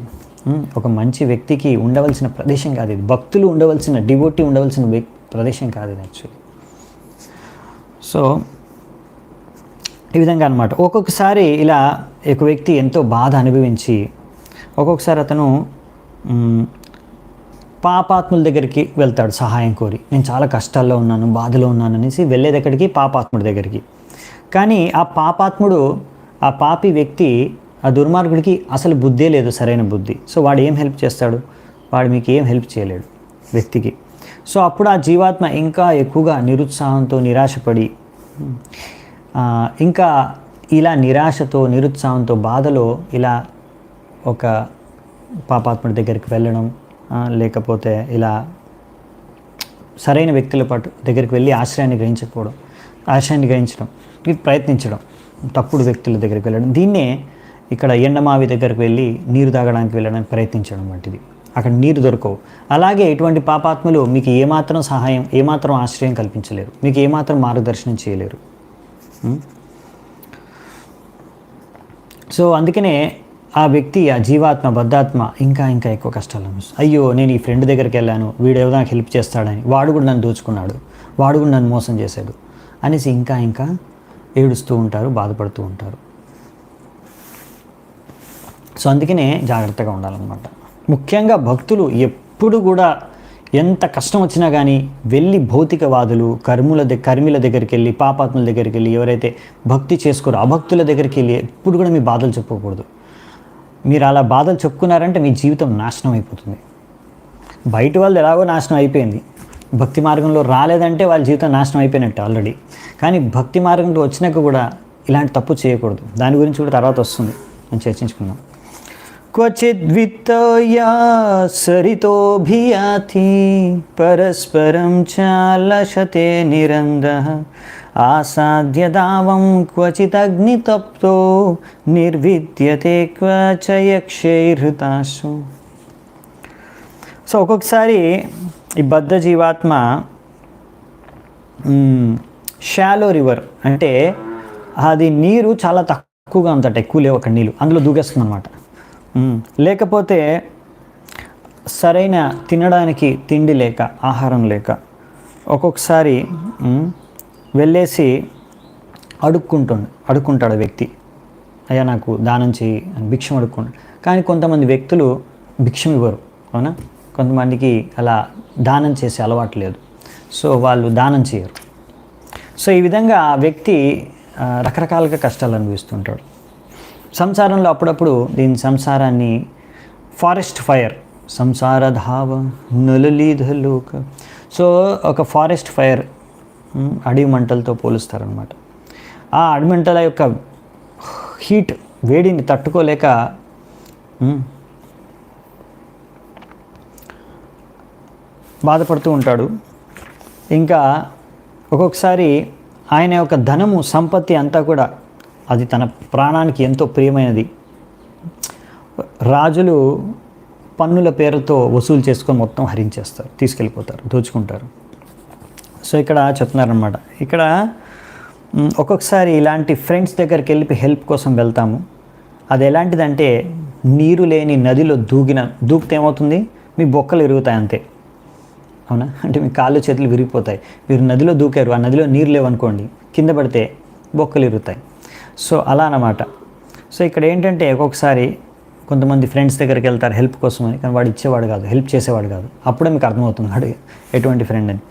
ఒక మంచి వ్యక్తికి ఉండవలసిన ప్రదేశం కాదు ఇది, భక్తులు ఉండవలసిన, డివోటీ ఉండవలసిన ప్రదేశం కాదు ఇది యాక్చువల్లీ. సో ఈ విధంగా అనమాట. ఒక్కొక్కసారి ఇలా ఒక వ్యక్తి ఎంతో బాధ అనుభవించి, ఒక్కొక్కసారి అతను పాపాత్ముల దగ్గరికి వెళ్తాడు సహాయం కోరి. నేను చాలా కష్టాల్లో ఉన్నాను, బాధలో ఉన్నాను అనేసి వెళ్ళేది ఎక్కడికి? పాపాత్ముడి దగ్గరికి. కానీ ఆ పాపాత్ముడు, ఆ పాపి వ్యక్తి, ఆ దుర్మార్గుడికి అసలు బుద్ధే లేదు, సరైన బుద్ధి. సో వాడు ఏం హెల్ప్ చేస్తాడు? వాడు మీకు ఏం హెల్ప్ చేయలేడు వ్యక్తికి. సో అప్పుడు ఆ జీవాత్మ ఇంకా ఎక్కువగా నిరుత్సాహంతో, నిరాశపడి, ఇంకా ఇలా నిరాశతో, నిరుత్సాహంతో, బాధలో ఇలా ఒక పాపాత్ముడి దగ్గరికి వెళ్ళడం, లేకపోతే ఇలా సరైన వ్యక్తుల దగ్గరికి వెళ్ళి ఆశ్రయాన్ని గ్రహించడం, ప్రయత్నించడం, తప్పుడు వ్యక్తుల దగ్గరికి వెళ్ళడం, దీన్నే ఇక్కడ ఎండమావి దగ్గరికి వెళ్ళి నీరు తాగడానికి వెళ్ళడానికి ప్రయత్నించడం వంటిది. అక్కడ నీరు దొరకవు. అలాగే ఇటువంటి పాపాత్ములు మీకు ఏమాత్రం సహాయం, ఏమాత్రం ఆశ్రయం కల్పించలేరు, మీకు ఏమాత్రం మార్గదర్శనం చేయలేరు. సో అందుకనే ఆ వ్యక్తి, ఆ జీవాత్మ, బద్ధాత్మ ఇంకా ఎక్కువ కష్టాలు అనిపిస్తుంది. అయ్యో నేను ఈ ఫ్రెండ్ దగ్గరికి వెళ్ళాను, వీడు ఏదో నాకు హెల్ప్ చేస్తాడని, వాడు కూడా నన్ను దోచుకున్నాడు, వాడు కూడా నన్ను మోసం చేశాడు అనేసి ఇంకా ఏడుస్తూ ఉంటారు, బాధపడుతూ ఉంటారు. సో అందుకనే జాగ్రత్తగా ఉండాలన్నమాట. ముఖ్యంగా భక్తులు ఎప్పుడు కూడా ఎంత కష్టం వచ్చినా కానీ వెళ్ళి భౌతికవాదులు కర్మిల దగ్గరికి వెళ్ళి, పాపాత్ముల దగ్గరికి వెళ్ళి, ఎవరైతే భక్తి చేసుకోరో అభక్తుల దగ్గరికి వెళ్ళి ఎప్పుడు కూడా మీ బాధలు చెప్పుకోకూడదు. మీరు అలా బాధలు చెప్పుకున్నారంటే మీ జీవితం నాశనం అయిపోతుంది. బయట వాళ్ళు ఎలాగో నాశనం అయిపోయింది, భక్తి మార్గంలో రాలేదంటే వాళ్ళ జీవితం నాశనం అయిపోయినట్టు ఆల్రెడీ. కానీ భక్తి మార్గంలో వచ్చినాక కూడా ఇలాంటి తప్పు చేయకూడదు. దాని గురించి కూడా తర్వాత వస్తుంది, మనం చర్చించుకుందాం. క్వచిద్ విత్తోయా సరితోభియాతి పరస్పరం చాలశతే నిరందః ఆసాద్య దావం క్వచిదగ్నితప్తో నిర్విద్యతే క్వచయక్షైర్హృతాశు. సో ఒక్కొక్కసారి ఈ బద్ధ జీవాత్మ షాలో రివర్ అంటే అది నీరు చాలా తక్కువగా ఉందట, ఎక్కువ లేవు అక్కడ నీళ్ళు, అందులో దూకేస్తుంది అనమాట. లేకపోతే సరైన తినడానికి తిండి లేక, ఆహారం లేక ఒక్కొక్కసారి వెళ్ళేసి అడుక్కుంటాడు వ్యక్తి, అయ్యా నాకు దానం చేయి అని భిక్షం అడుక్కుంటాడు. కానీ కొంతమంది వ్యక్తులు భిక్షం ఇవ్వరు, అవునా? కొంతమందికి అలా దానం చేసే అలవాటు లేదు, సో వాళ్ళు దానం చేయరు. సో ఈ విధంగా ఆ వ్యక్తి రకరకాలుగా కష్టాలు అనుభవిస్తుంటాడు సంసారంలో. అప్పుడప్పుడు దీని సంసారాన్ని ఫారెస్ట్ ఫైర్, సంసార ధావ నలలీధలోక, సో ఒక ఫారెస్ట్ ఫైర్, అడవి మంటలతో పోలుస్తారనమాట. ఆ అడవి మంటల యొక్క హీట్, వేడిని తట్టుకోలేక బాధపడుతూ ఉంటాడు. ఇంకా ఒక్కొక్కసారి ఆయన యొక్క ధనము, సంపత్తి అంతా కూడా అది తన ప్రాణానికి ఎంతో ప్రియమైనది. రాజులు పన్నుల పేరుతో వసూలు చేసుకొని మొత్తం హరించేస్తారు, తీసుకెళ్ళిపోతారు, దోచుకుంటారు. సో ఇక్కడ చెప్తున్నారనమాట, ఇక్కడ ఒక్కొక్కసారి ఇలాంటి ఫ్రెండ్స్ దగ్గరికి వెళ్ళి హెల్ప్ కోసం వెళ్తాము. అది ఎలాంటిదంటే నీరు లేని నదిలో దూకితే ఏమవుతుంది, మీ బొక్కలు విరుగుతాయి అంతే, అవునా? అంటే మీ కాళ్ళు చేతులు విరిగిపోతాయి. మీరు నదిలో దూకారు, ఆ నదిలో నీరు లేవనుకోండి, కింద పడితే బొక్కలు విరుగుతాయి. సో అలా అన్నమాట. సో ఇక్కడ ఏంటంటే ఒక్కొక్కసారి కొంతమంది ఫ్రెండ్స్ దగ్గరికి వెళ్తారు హెల్ప్ కోసం అని, కానీ వాడు ఇచ్చేవాడు కాదు, హెల్ప్ చేసేవాడు కాదు. అప్పుడే మీకు అర్థమవుతుంది వాడు ఎటువంటి ఫ్రెండ్ అని.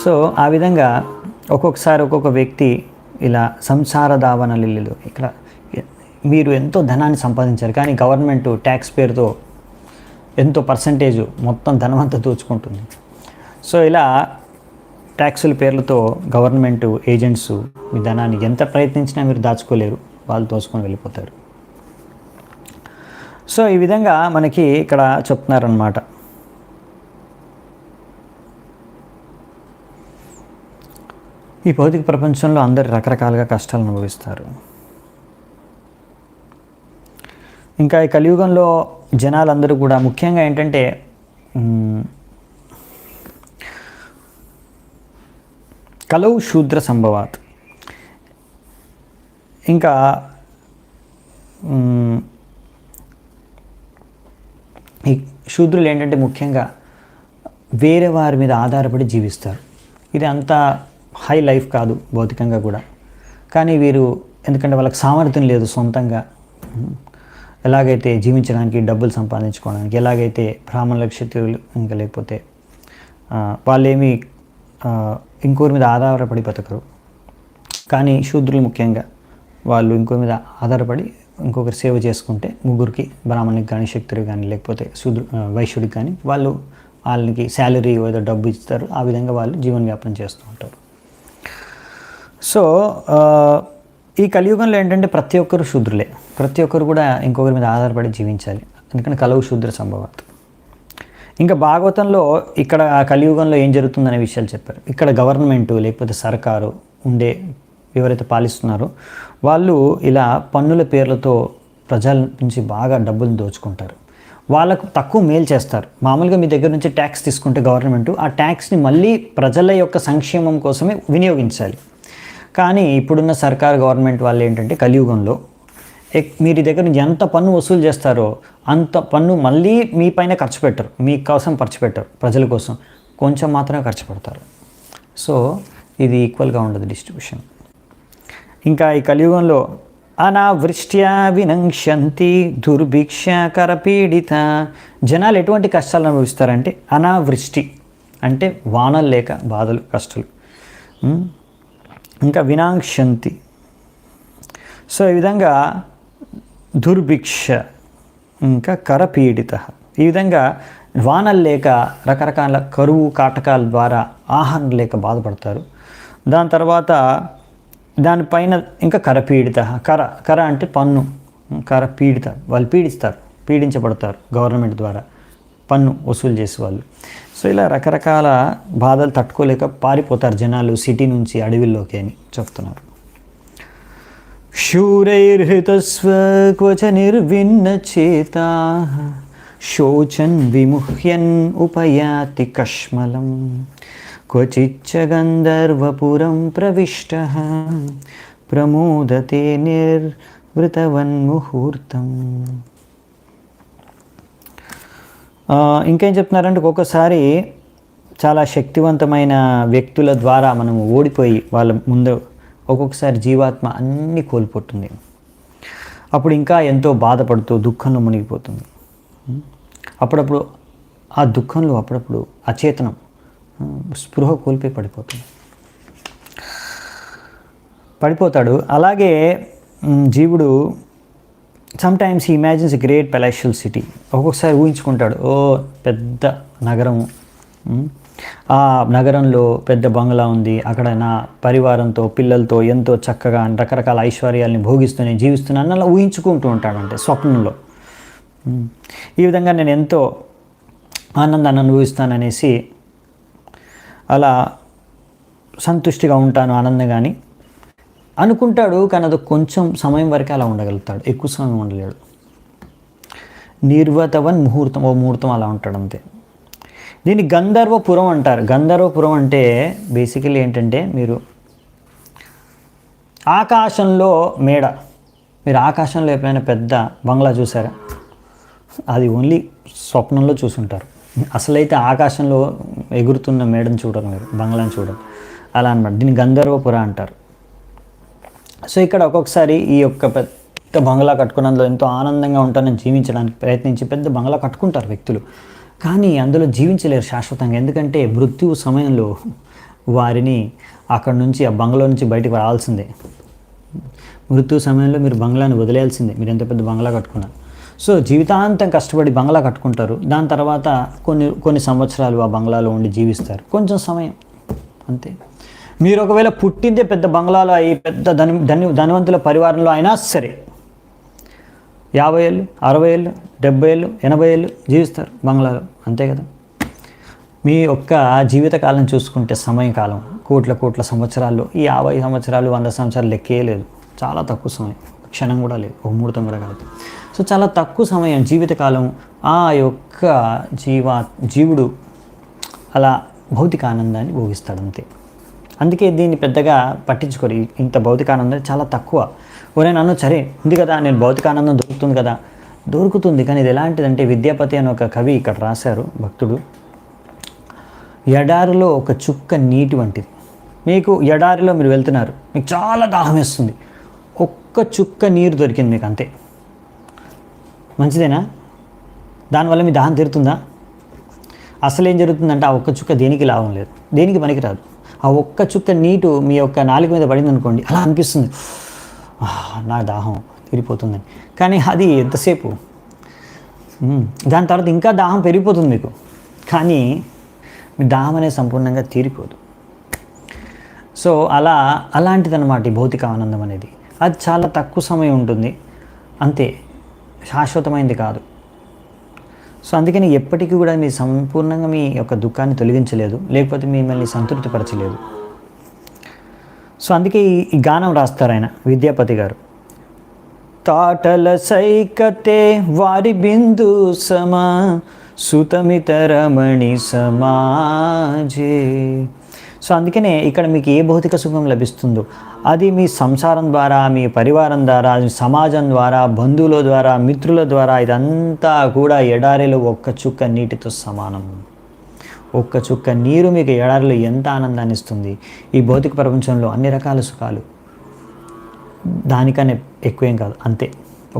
సో ఆ విధంగా ఒక్కొక్కసారి ఒక్కొక్క వ్యక్తి ఇలా సంసార దావన లిల్లులు, ఇక్కడ మీరు ఎంతో ధనాన్ని సంపాదించారు, కానీ గవర్నమెంట్ ట్యాక్స్ పేరుతో ఎంతో పర్సంటేజ్ మొత్తం ధనమంతా దోచుకుంటుంది. సో ఇలా ట్యాక్సుల పేర్లతో గవర్నమెంట్ ఏజెంట్స్ మీ ధనాన్ని ఎంత ప్రయత్నించినా మీరు దాచుకోలేరు, వాళ్ళు దోచుకొని వెళ్ళిపోతారు. సో ఈ విధంగా మనకి ఇక్కడ చెప్తున్నారన్నమాట. ఈ భౌతిక ప్రపంచంలో అందరు రకరకాలుగా కష్టాలు అనుభవిస్తారు. ఇంకా ఈ కలియుగంలో జనాలందరూ కూడా ముఖ్యంగా ఏంటంటే కలౌ శూద్ర సంభవాత్, ఇంకా ఈ శూద్రులు ఏంటంటే ముఖ్యంగా వేరే వారి మీద ఆధారపడి జీవిస్తారు. ఇది అంత హై లైఫ్ కాదు భౌతికంగా కూడా, కానీ వీరు ఎందుకంటే వాళ్ళకి సామర్థ్యం లేదు సొంతంగా ఎలాగైతే జీవించడానికి, డబ్బులు సంపాదించుకోవడానికి, ఎలాగైతే బ్రాహ్మణుల క్షత్రియులు ఇంకా లేకపోతే వాళ్ళేమి ఇంకోరి మీద ఆధారపడి బతకరు. కానీ శూద్రులు ముఖ్యంగా వాళ్ళు ఇంకోరి మీద ఆధారపడి ఇంకొకరి సేవ చేసుకుంటే, ముగ్గురికి బ్రాహ్మణునికి కానీ, క్షత్రియుడు కానీ, లేకపోతే వైశ్యుడికి కానీ వాళ్ళకి శాలరీ ఏదో డబ్బు ఇస్తారు. ఆ విధంగా వాళ్ళు జీవన వ్యాపనం చేస్తూ ఉంటారు. సో ఈ కలియుగంలో ఏంటంటే ప్రతి ఒక్కరు శూద్రులే, ప్రతి ఒక్కరు కూడా ఇంకొకరి మీద ఆధారపడి జీవించాలి. ఎందుకంటే కలవు శూద్ర సంభవాత్. ఇంకా భాగవతంలో ఇక్కడ కలియుగంలో ఏం జరుగుతుందనే విషయాలు చెప్పారు. ఇక్కడ గవర్నమెంటు లేకపోతే సర్కారు ఉండే ఎవరైతే పాలిస్తున్నారో వాళ్ళు ఇలా పన్నుల పేర్లతో ప్రజల నుంచి బాగా డబ్బులు దోచుకుంటారు. వాళ్ళకు తక్కువ మేలు చేస్తారు. మామూలుగా మీ దగ్గర నుంచి ట్యాక్స్ తీసుకుంటే గవర్నమెంటు ఆ ట్యాక్స్ని మళ్ళీ ప్రజల యొక్క సంక్షేమం కోసమే వినియోగించాలి. కానీ ఇప్పుడున్న సర్కార్ గవర్నమెంట్ వాళ్ళు ఏంటంటే కలియుగంలో మీరు దగ్గర నుంచి ఎంత పన్ను వసూలు చేస్తారో అంత పన్ను మళ్ళీ మీ పైన ఖర్చు పెట్టరు, మీ కోసం ఖర్చు పెట్టరు, ప్రజల కోసం కొంచెం మాత్రమే ఖర్చు పెడతారు. సో ఇది ఈక్వల్గా ఉండదు డిస్ట్రిబ్యూషన్. ఇంకా ఈ కలియుగంలో అనావృష్ట్యా వినంక్షంతి దుర్భిక్ష కరపీడిత. జనాలు ఎటువంటి కష్టాలు అనుభవిస్తారంటే అనావృష్టి అంటే వానలు లేక బాధలు కష్టాలు. ఇంకా వినాంక్షంతి. సో ఈ విధంగా దుర్భిక్ష ఇంకా కరపీడిత. ఈ విధంగా వానలు లేక రకరకాల కరువు కాటకాల ద్వారా ఆహారం లేక బాధపడతారు. దాని తర్వాత దానిపైన ఇంకా కరపీడిత. కర అంటే పన్ను. కరపీడిత వాళ్ళు పీడించబడతారు గవర్నమెంట్ ద్వారా పన్ను వసూలు చేసే వాళ్ళు. సో ఇలా రకరకాల బాధలు తట్టుకోలేక పారిపోతారు జనాలు సిటీ నుంచి అడవిల్లోకి అని చెప్తున్నారు. శూరైర్హృతస్వ క్వచ నిర్విన్న చేతా శోచన్ విముహ్యన్ ఉపయాతి కష్మలం క్వచిచ్చ గంధర్వపురం ప్రవిష్టః ప్రమోదతే నిర్వృతవన్ముహూర్తం. ఇంకేం చెప్తున్నారంటే ఒక్కొక్కసారి చాలా శక్తివంతమైన వ్యక్తుల ద్వారా మనం ఓడిపోయి వాళ్ళ ముందు ఒక్కొక్కసారి జీవాత్మ అన్నీ కోల్పోతుంది. అప్పుడు ఇంకా ఎంతో బాధపడుతూ దుఃఖంలో మునిగిపోతుంది. అప్పుడప్పుడు ఆ దుఃఖంలో అప్పుడప్పుడు అచేతనం స్పృహ కోల్పోయి పడిపోతాడు. అలాగే జీవుడు sometimes he imagines a great palatial city. ఒక్కొక్కసారి ఊహించుకుంటాడు, ఓ పెద్ద నగరం, ఆ నగరంలో పెద్ద బంగ్లా ఉంది, అక్కడ నా పరివారంతో పిల్లలతో ఎంతో చక్కగా రకరకాల ఐశ్వర్యాల్ని భోగిస్తూ నేను జీవిస్తున్నాను అలా ఊహించుకుంటూ ఉంటాడంటే స్వప్నంలో. ఈ విధంగా నేను ఎంతో ఆనందాన్ని అనుభవిస్తాననేసి అలా సంతుష్టిగా ఉంటాను ఆనందంగాని అనుకుంటాడు. కానీ అది కొంచెం సమయం వరకే అలా ఉండగలుగుతాడు, ఎక్కువ సమయం ఉండలేడు. నిర్వతవన్ ముహూర్తం, ఓ ముహూర్తం అలా ఉంటాడు అంతే. దీన్ని గంధర్వపురం అంటారు. గంధర్వపురం అంటే బేసికలీ ఏంటంటే మీరు ఆకాశంలో మేడ, మీరు ఆకాశంలో ఎప్పుడైనా పెద్ద బంగ్లా చూసారా? అది ఓన్లీ స్వప్నంలో చూసుంటారు. అసలైతే ఆకాశంలో ఎగురుతున్న మేడను చూడరు, మీరు బంగ్లాని చూడరు. అలా అన్నమాట. దీన్ని గంధర్వపుర అంటారు. సో ఇక్కడ ఒక్కొక్కసారి ఈ యొక్క పెద్ద బంగ్లా కట్టుకున్నందులో ఎంతో ఆనందంగా ఉంటానని జీవించడానికి ప్రయత్నించి పెద్ద బంగ్లా కట్టుకుంటారు వ్యక్తులు. కానీ అందులో జీవించలేరు శాశ్వతంగా. ఎందుకంటే మృత్యు సమయంలో వారిని అక్కడ నుంచి ఆ బంగ్లా నుంచి బయటకు రావాల్సిందే. మృత్యు సమయంలో మీరు బంగ్లాని వదిలేయాల్సిందే, మీరు ఎంత పెద్ద బంగ్లా కట్టుకున్నారు. సో జీవితాంతం కష్టపడి బంగ్లా కట్టుకుంటారు. దాని తర్వాత కొన్ని సంవత్సరాలు ఆ బంగ్లాలో ఉండి జీవిస్తారు, కొంచెం సమయం అంతే. మీరు ఒకవేళ పుట్టిందే పెద్ద బంగ్లాలో అయి పెద్ద ధనవంతుల పరివారంలో అయినా సరే 50 ఏళ్ళు 60 ఏళ్ళు 70 ఏళ్ళు 80 ఏళ్ళు జీవిస్తారు బంగ్లాలో, అంతే కదా. మీ యొక్క జీవితకాలం చూసుకుంటే సమయకాలం కోట్ల సంవత్సరాల్లో ఈ 50 సంవత్సరాలు 100 సంవత్సరాలు లెక్కే లేదు. చాలా తక్కువ సమయం, క్షణం కూడా లేదు, ఒక ముహూర్తం కూడా కాదు. సో చాలా తక్కువ సమయం జీవితకాలం ఆ యొక్క జీవుడు అలా భౌతిక ఆనందాన్ని భోగిస్తాడు అంతే. అందుకే దీన్ని పెద్దగా పట్టించుకోరు. ఇంత భౌతిక ఆనందం చాలా తక్కువ. ఎవరైనా అన్న సరే ఉంది కదా, నేను భౌతిక ఆనందం దొరుకుతుంది కదా, దొరుకుతుంది. కానీ ఇది ఎలాంటిదంటే విద్యాపతి అని ఒక కవి ఇక్కడ రాశారు, భక్తుడు. ఎడారిలో ఒక చుక్క నీటి వంటిది. మీకు ఎడారిలో మీరు వెళ్తున్నారు, మీకు చాలా దాహం వేస్తుంది, ఒక్క చుక్క నీరు దొరికింది మీకు అంతే. మంచిదేనా? దానివల్ల మీ దాహం తీరుతుందా? అసలు ఏం జరుగుతుందంటే ఆ ఒక్క చుక్క దేనికి లాభం లేదు, దేనికి పనికిరాదు. ఆ ఒక్క చుక్క నీటు మీ యొక్క నాలుక మీద పడింది అనుకోండి, అలా అనిపిస్తుంది నా దాహం తీరిపోతుందని. కానీ అది ఎంతసేపు, దాని తర్వాత ఇంకా దాహం పెరిగిపోతుంది మీకు, కానీ మీ దాహం అనేది సంపూర్ణంగా తీరిపోదు. సో అలాంటిదన్నమాట ఈ భౌతిక ఆనందం అనేది. అది చాలా తక్కువ సమయం ఉంటుంది అంతే, శాశ్వతమైనది కాదు. సో అందుకని ఎప్పటికీ కూడా మీరు సంపూర్ణంగా మీ యొక్క దుఃఖాన్ని తొలగించలేదు, లేకపోతే మిమ్మల్ని సంతృప్తిపరచలేదు. సో అందుకే ఈ గానం రాస్తారు ఆయన, విద్యాపతి గారు. తాటల సైకతే వారి బిందు సమా సుతమితరమణి సమాజే. సో అందుకనే ఇక్కడ మీకు ఏ భౌతిక సుఖం లభిస్తుందో అది మీ సంసారం ద్వారా, మీ పరివారం ద్వారా, సమాజం ద్వారా, బంధువుల ద్వారా, మిత్రుల ద్వారా, ఇదంతా కూడా ఎడారిలో ఒక్క చుక్క నీటితో సమానం. ఒక్క చుక్క నీరు మీకు ఎడారిలో ఎంత ఆనందాన్ని ఇస్తుంది. ఈ భౌతిక ప్రపంచంలో అన్ని రకాల సుఖాలు దానికనే ఎక్కువేం కాదు, అంతే,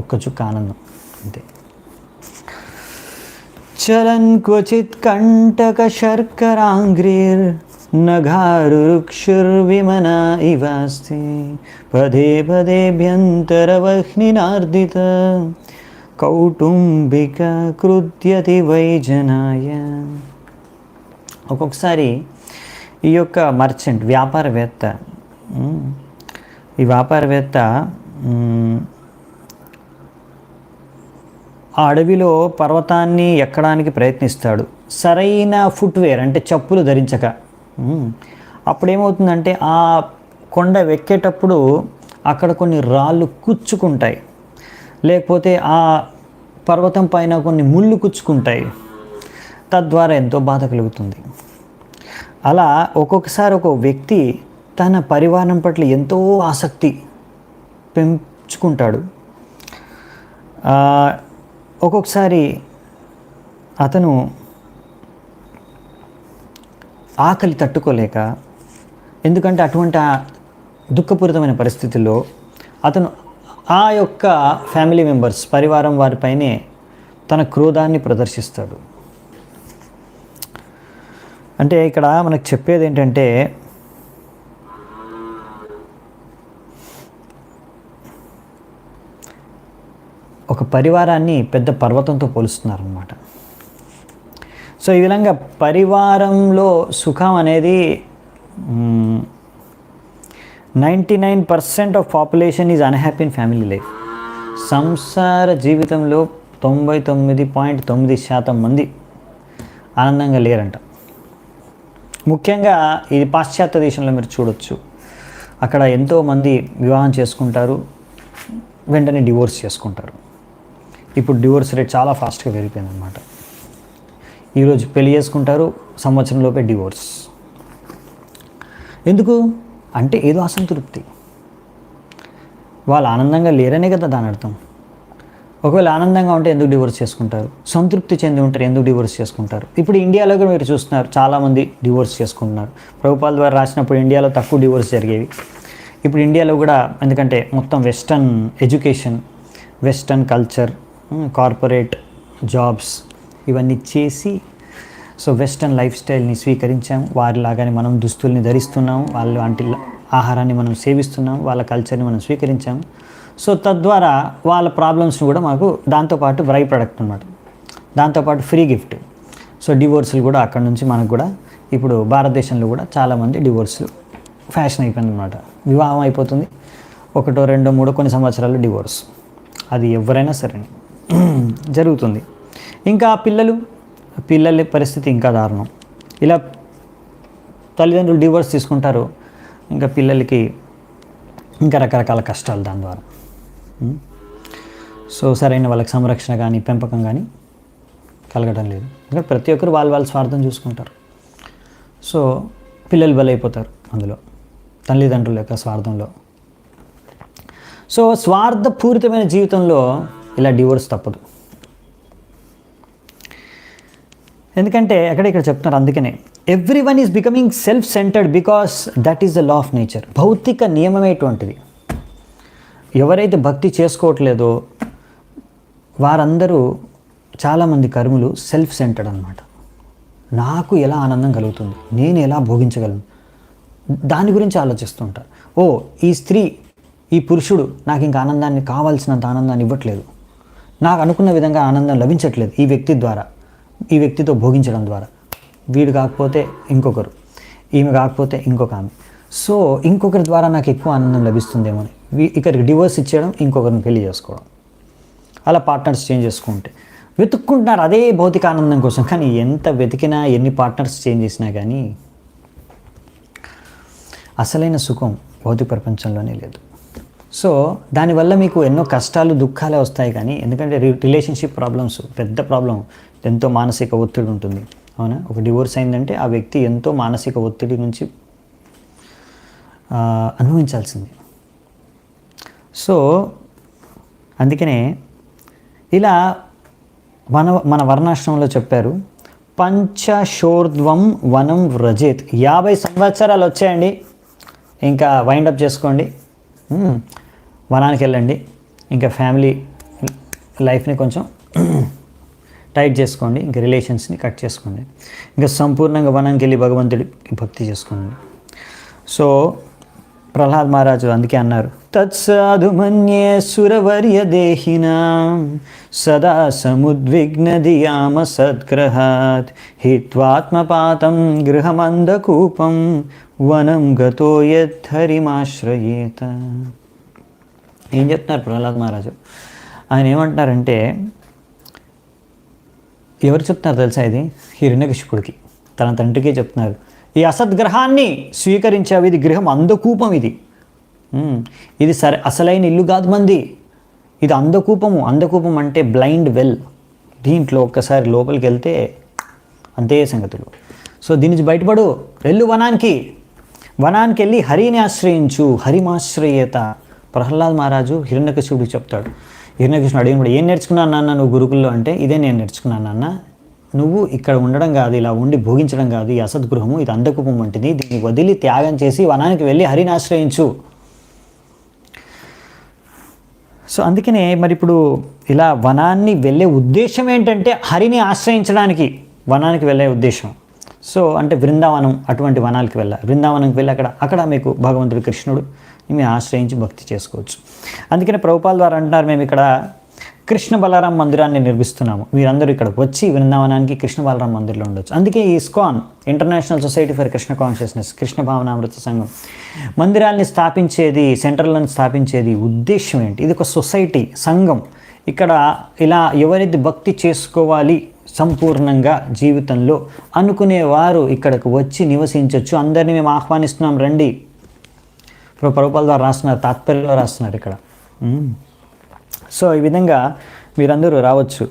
ఒక్క చుక్క ఆనందం అంతే. చలన్ క్వచిత్ కంటక శర్కరాంగ్రీర్ నఘారుక్షుర్విమనా ఇవాస్తి పదే పదేభ్యంతరవహ్నినార్దిత కౌటుంబిక కృత్యతి వైజనాయ. ఒక్కొక్కసారి ఈ యొక్క మర్చెంట్ వ్యాపారవేత్త, ఈ వ్యాపారవేత్త ఆ అడవిలో పర్వతాన్ని ఎక్కడానికి ప్రయత్నిస్తాడు, సరైన ఫుట్వేర్ అంటే చెప్పులు ధరించక. అప్పుడేమవుతుందంటే ఆ కొండ ఎక్కేటప్పుడు అక్కడ కొన్ని రాళ్ళు కుచ్చుకుంటాయి, లేకపోతే ఆ పర్వతం పైన కొన్ని ముళ్ళు కుచ్చుకుంటాయి, తద్వారా ఎంతో బాధ కలుగుతుంది. అలా ఒక్కొక్కసారి ఒక వ్యక్తి తన పరివారం పట్ల ఎంతో ఆసక్తి పెంచుకుంటాడు. ఒక్కొక్కసారి అతను ఆకలి తట్టుకోలేక, ఎందుకంటే అటువంటి దుఃఖపూరితమైన పరిస్థితుల్లో అతను ఆ యొక్క ఫ్యామిలీ మెంబర్స్ పరివారం వారిపైనే తన క్రోధాన్ని ప్రదర్శిస్తాడు. అంటే ఇక్కడ మనకు చెప్పేది ఏంటంటే ఒక పరివారాన్ని పెద్ద పర్వతంతో పోలుస్తున్నారన్నమాట. సో ఈ విధంగా పరివారంలో సుఖం అనేది 99% of population is unhappy in family life. సంసార జీవితంలో 99.9% మంది ఆనందంగా లేరంట. ముఖ్యంగా ఇది పాశ్చాత్య దేశంలో మీరు చూడొచ్చు. అక్కడ ఎంతోమంది వివాహం చేసుకుంటారు, వెంటనే డివోర్స్ చేసుకుంటారు. ఇప్పుడు డివోర్స్ రేట్ చాలా ఫాస్ట్గా పెరిగిపోయింది అనమాట. ఈరోజు పెళ్లి చేసుకుంటారు, సంవత్సరంలోపే డివోర్స్. ఎందుకు అంటే ఏదో అసంతృప్తి, వాళ్ళు ఆనందంగా లేరనే కదా దాని అర్థం. ఒకవేళ ఆనందంగా ఉంటే ఎందుకు డివోర్స్ చేసుకుంటారు? సంతృప్తి చెంది ఉంటారు, ఎందుకు డివోర్స్ చేసుకుంటారు? ఇప్పుడు ఇండియాలో కూడా మీరు చూస్తున్నారు, చాలామంది డివోర్స్ చేసుకుంటున్నారు. ప్రభుపాల్ ద్వారా రాసినప్పుడు ఇండియాలో తక్కువ డివోర్స్ జరిగేవి. ఇప్పుడు ఇండియాలో కూడా, ఎందుకంటే మొత్తం western education, western culture, corporate jobs ఇవన్నీ చేసి, సో వెస్టర్న్ లైఫ్ స్టైల్ని స్వీకరించాము. వారిలాగానే మనం దుస్తుల్ని ధరిస్తున్నాము, వాళ్ళ వంటి ఆహారాన్ని మనం సేవిస్తున్నాము, వాళ్ళ కల్చర్ని మనం స్వీకరించాము. సో తద్వారా వాళ్ళ ప్రాబ్లమ్స్ని కూడా మాకు దాంతోపాటు బై ప్రొడక్ట్ అన్నమాట, దాంతోపాటు ఫ్రీ గిఫ్ట్. సో డివోర్సులు కూడా అక్కడ నుంచి మనకు కూడా ఇప్పుడు భారతదేశంలో కూడా చాలామంది డివోర్సులు ఫ్యాషన్ అయిపోయింది అనమాట. వివాహం అయిపోతుంది, 1, 2, 3 కొన్ని సంవత్సరాలు డివోర్స్. అది ఎవరైనా సరే జరుగుతుంది. ఇంకా పిల్లల పరిస్థితి ఇంకా దారుణం. ఇలా తల్లిదండ్రులు డివోర్స్ తీసుకుంటారు, ఇంకా పిల్లలకి ఇంకా రకరకాల కష్టాలు దాని ద్వారా. సో సరైన వాళ్ళకి సంరక్షణ కానీ పెంపకం కానీ కలగడం లేదు. ఇంకా ప్రతి ఒక్కరు వాళ్ళ స్వార్థం చూసుకుంటారు. సో పిల్లలు బలైపోతారు అందులో, తల్లిదండ్రుల యొక్క స్వార్థంలో. సో స్వార్థపూరితమైన జీవితంలో ఇలా డివోర్స్ తప్పదు. ఎందుకంటే ఇక్కడ చెప్తున్నారు, అందుకనే every one is becoming self centred because that is the law of nature. భౌతిక నియమమేటువంటిది. ఎవరైతే భక్తి చేసుకోవట్లేదో వారందరూ, చాలామంది కర్ములు సెల్ఫ్ సెంటర్డ్ అనమాట. నాకు ఎలా ఆనందం కలుగుతుంది, నేను ఎలా భోగించగలను, దాని గురించి ఆలోచిస్తుంటారు. ఓ ఈ స్త్రీ, ఈ పురుషుడు నాకు ఇంకా ఆనందాన్ని, కావాల్సినంత ఆనందాన్ని ఇవ్వట్లేదు, నాకు అనుకున్న విధంగా ఆనందం లభించట్లేదు ఈ వ్యక్తి ద్వారా, ఈ వ్యక్తితో భోగించడం ద్వారా. వీడు కాకపోతే ఇంకొకరు, ఈమె కాకపోతే ఇంకొక ఆమె, సో ఇంకొకరి ద్వారా నాకు ఎక్కువ ఆనందం లభిస్తుందేమో అని ఇక్కడికి డివోర్స్ ఇచ్చేయడం, ఇంకొకరిని పెళ్లి చేసుకోవడం, అలా పార్ట్నర్స్ చేంజ్ చేసుకుంటే వెతుక్కుంటున్నారు అదే భౌతిక ఆనందం కోసం. కానీ ఎంత వెతికినా, ఎన్ని పార్ట్నర్స్ చేంజ్ చేసినా కానీ అసలైన సుఖం భౌతిక ప్రపంచంలోనే లేదు. సో దానివల్ల మీకు ఎన్నో కష్టాలు, దుఃఖాలే వస్తాయి. కానీ ఎందుకంటే రిలేషన్షిప్ ప్రాబ్లమ్స్ పెద్ద ప్రాబ్లం, ఎంతో మానసిక ఒత్తిడి ఉంటుంది. అవునా? ఒక డివోర్స్ అయిందంటే ఆ వ్యక్తి ఎంతో మానసిక ఒత్తిడి నుంచి అనుభవించాల్సింది. సో అందుకనే ఇలా మన వర్ణాశ్రమంలో చెప్పారు, పంచశోర్ధ్వం వనం వ్రజేత్. 50 సంవత్సరాలు వచ్చాయండి, ఇంకా వైండప్ చేసుకోండి. వనానికి వెళ్ళండి, ఇంకా ఫ్యామిలీ లైఫ్ని కొంచెం టైట్ చేసుకోండి, ఇంకా రిలేషన్స్ని కట్ చేసుకోండి, ఇంకా సంపూర్ణంగా వనానికి వెళ్ళి భగవంతుడికి భక్తి చేసుకోండి. సో ప్రహ్లాద్ మహారాజు అందుకే అన్నారు, తత్సాధు మన్యే సురవర్య దేహినాం సదా సముద్విగ్నధియామ సద్గ్రహాత్ హిత్వాత్మపాతం గృహమందకూపం వనం గతో యద్ధరిమాశ్రయేత. ఏం చెప్తున్నారు ప్రహ్లాద్ మహారాజు? ఆయన ఏమంటున్నారంటే, ఎవరు చెప్తున్నారు తెలుసా? ఇది హిరణ్యకశిపుడికి, తన తండ్రికే చెప్తున్నారు. ఈ అసద్గ్రహాన్ని స్వీకరించావు, ఇది గృహం అందకూపం, ఇది సరే అసలైన ఇల్లు కాదు మంది, ఇది అందకూపము. అందకూపం అంటే బ్లైండ్ వెల్. దీంట్లో ఒక్కసారి లోపలికి వెళ్తే అంతే సంగతులు. సో దీని నుంచి బయటపడు, వెళ్ళు వనానికి వెళ్ళి హరిని ఆశ్రయించు, హరిమాశ్రయేత. ప్రహ్లాద్ మహారాజు హిరణ్యకశిపుడికి చెప్తాడు. హిరణ్యకృష్ణుడు అడిగినప్పుడు, ఏం నేర్చుకున్నాను నాన్న నువ్వు గురుకుల్లో అంటే, ఇదే నేను నేర్చుకున్నాను నాన్న, నువ్వు ఇక్కడ ఉండడం కాదు, ఇలా ఉండి భోగించడం కాదు, ఈ అసద్గృహము ఇది అందకూపం వంటిది, దీన్ని వదిలి త్యాగం చేసి వనానికి వెళ్ళి హరిని ఆశ్రయించు. సో అందుకనే మరి ఇప్పుడు ఇలా వనాన్ని వెళ్ళే ఉద్దేశం ఏంటంటే, హరిని ఆశ్రయించడానికి వనానికి వెళ్ళే ఉద్దేశం. సో అంటే బృందావనం అటువంటి వనాలకి వెళ్ళాలి. బృందావనంకి వెళ్ళి అక్కడ మీకు భగవంతుడు కృష్ణుడు మేము ఆశ్రయించి భక్తి చేసుకోవచ్చు. అందుకనే ప్రభుపాల్ ద్వారా అంటున్నారు, మేము ఇక్కడ కృష్ణ బలరాం మందిరాన్ని నిర్మిస్తున్నాము, మీరందరూ ఇక్కడ వచ్చి బృందావనానికి కృష్ణ బలరాం మందిర్లో ఉండొచ్చు. అందుకే ఈ ISKCON, international society for Krishna consciousness, Krishna భావనామృత సంఘం మందిరాల్ని స్థాపించేది, సెంటర్లను స్థాపించేది ఉద్దేశం ఏంటి? ఇది ఒక సొసైటీ, సంఘం. ఇక్కడ ఇలా ఎవరైతే భక్తి చేసుకోవాలి సంపూర్ణంగా జీవితంలో అనుకునేవారు ఇక్కడికి వచ్చి నివసించవచ్చు. అందరినీ మేము ఆహ్వానిస్తున్నాం, రండి. ఇప్పుడు ప్రభుపాల్ ద్వారా రాస్తున్నారు, తాత్పర్యంలో రాస్తున్నారు ఇక్కడ. సో ఈ విధంగా మీరందరూ రావచ్చు.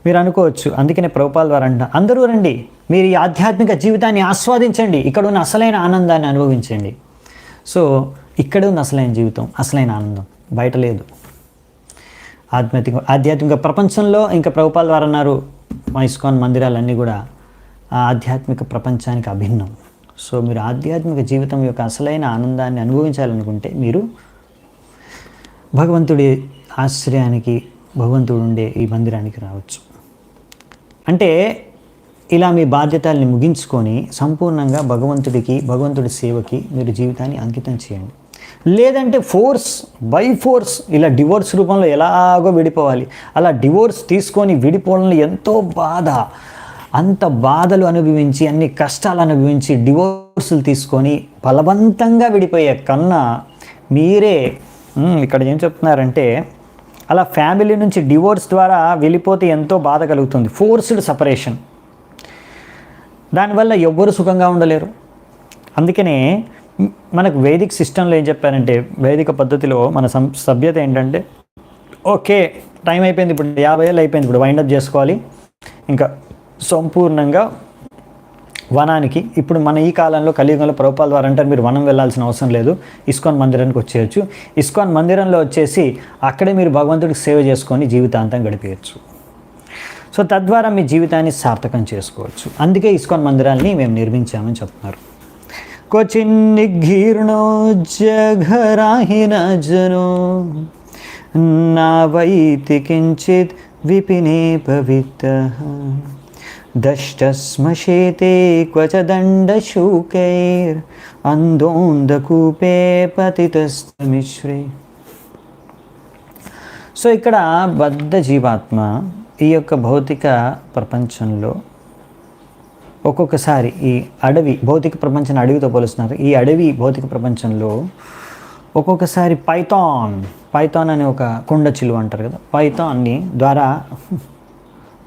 మీరు అనుకోవచ్చు, అందుకనే ప్రభుపాల్ ద్వారా అంట, అందరూ రండి, మీరు ఈ ఆధ్యాత్మిక జీవితాన్ని ఆస్వాదించండి, ఇక్కడ ఉన్న అసలైన ఆనందాన్ని అనుభవించండి. సో ఇక్కడ ఉన్న అసలైన జీవితం, అసలైన ఆనందం బయట లేదు. ఆధ్యాత్మిక ప్రపంచంలో ఇంకా ప్రభుపాల్ ద్వారా అన్నారు, మా ఇస్కాన్ మందిరాలన్నీ కూడా ఆ ఆధ్యాత్మిక ప్రపంచానికి అభిన్నం. సో మీరు ఆధ్యాత్మిక జీవితం యొక్క అసలైన ఆనందాన్ని అనుభవించాలనుకుంటే మీరు భగవంతుడి ఆశ్రయానికి, భగవంతుడు ఉండే ఈ మందిరానికి రావచ్చు. అంటే ఇలా మీ బాధ్యతల్ని ముగించుకొని సంపూర్ణంగా భగవంతుడి సేవకి మీరు జీవితాన్ని అంకితం చేయండి. లేదంటే బై ఫోర్స్ ఇలా డివోర్స్ రూపంలో ఎలాగో విడిపోవాలి. అలా డివోర్స్ తీసుకొని విడిపోవడంలో ఎంతో బాధ, అంత బాధలు అనుభవించి, అన్ని కష్టాలు అనుభవించి డివోర్సులు తీసుకొని బలవంతంగా విడిపోయే కన్నా మీరే ఇక్కడ ఏం చెప్తున్నారంటే, అలా ఫ్యామిలీ నుంచి డివోర్స్ ద్వారా వెళ్ళిపోతే ఎంతో బాధ కలుగుతుంది, ఫోర్స్డ్ సపరేషన్. దానివల్ల ఎవ్వరు సుఖంగా ఉండలేరు. అందుకనే మనకు వైదిక్ సిస్టంలో ఏం చెప్పారంటే, వైదిక పద్ధతిలో మన సభ్యత ఏంటంటే, ఓకే టైం అయిపోయింది, ఇప్పుడు 50 ఏళ్ళు అయిపోయింది, ఇప్పుడు వైండప్ చేసుకోవాలి, ఇంకా సంపూర్ణంగా వనానికి. ఇప్పుడు మన ఈ కాలంలో కలియుగంలో ప్రభుపాల్ ద్వారా అంటారు, మీరు వనం వెళ్ళాల్సిన అవసరం లేదు, ఇస్కాన్ మందిరానికి వచ్చేయచ్చు. ఇస్కాన్ మందిరంలో వచ్చేసి అక్కడే మీరు భగవంతుడికి సేవ చేసుకొని జీవితాంతం గడిపేయచ్చు. సో తద్వారా మీ జీవితాన్ని సార్థకం చేసుకోవచ్చు. అందుకే ఇస్కాన్ మందిరాల్ని మేము నిర్మించామని చెప్తున్నారు. క్వచిన్ నిఘీర్ణో జఘరాహిన జనో నా వైతి కించిత్ విపినే పవిత్రః దష్టస్మశేతే క్వచ దండశూకైర్ అందోందకూపే పతితస్తమిశ్రే. సో ఇక్కడ బద్ధ జీవాత్మ ఈ యొక్క భౌతిక ప్రపంచంలో ఒక్కొక్కసారి ఈ అడవి, భౌతిక ప్రపంచాన్ని అడవితో పోలుస్తున్నారు, ఈ అడవి భౌతిక ప్రపంచంలో ఒక్కొక్కసారి పైథాన్ అనే ఒక కొండ చిలువ అంటారు కదా,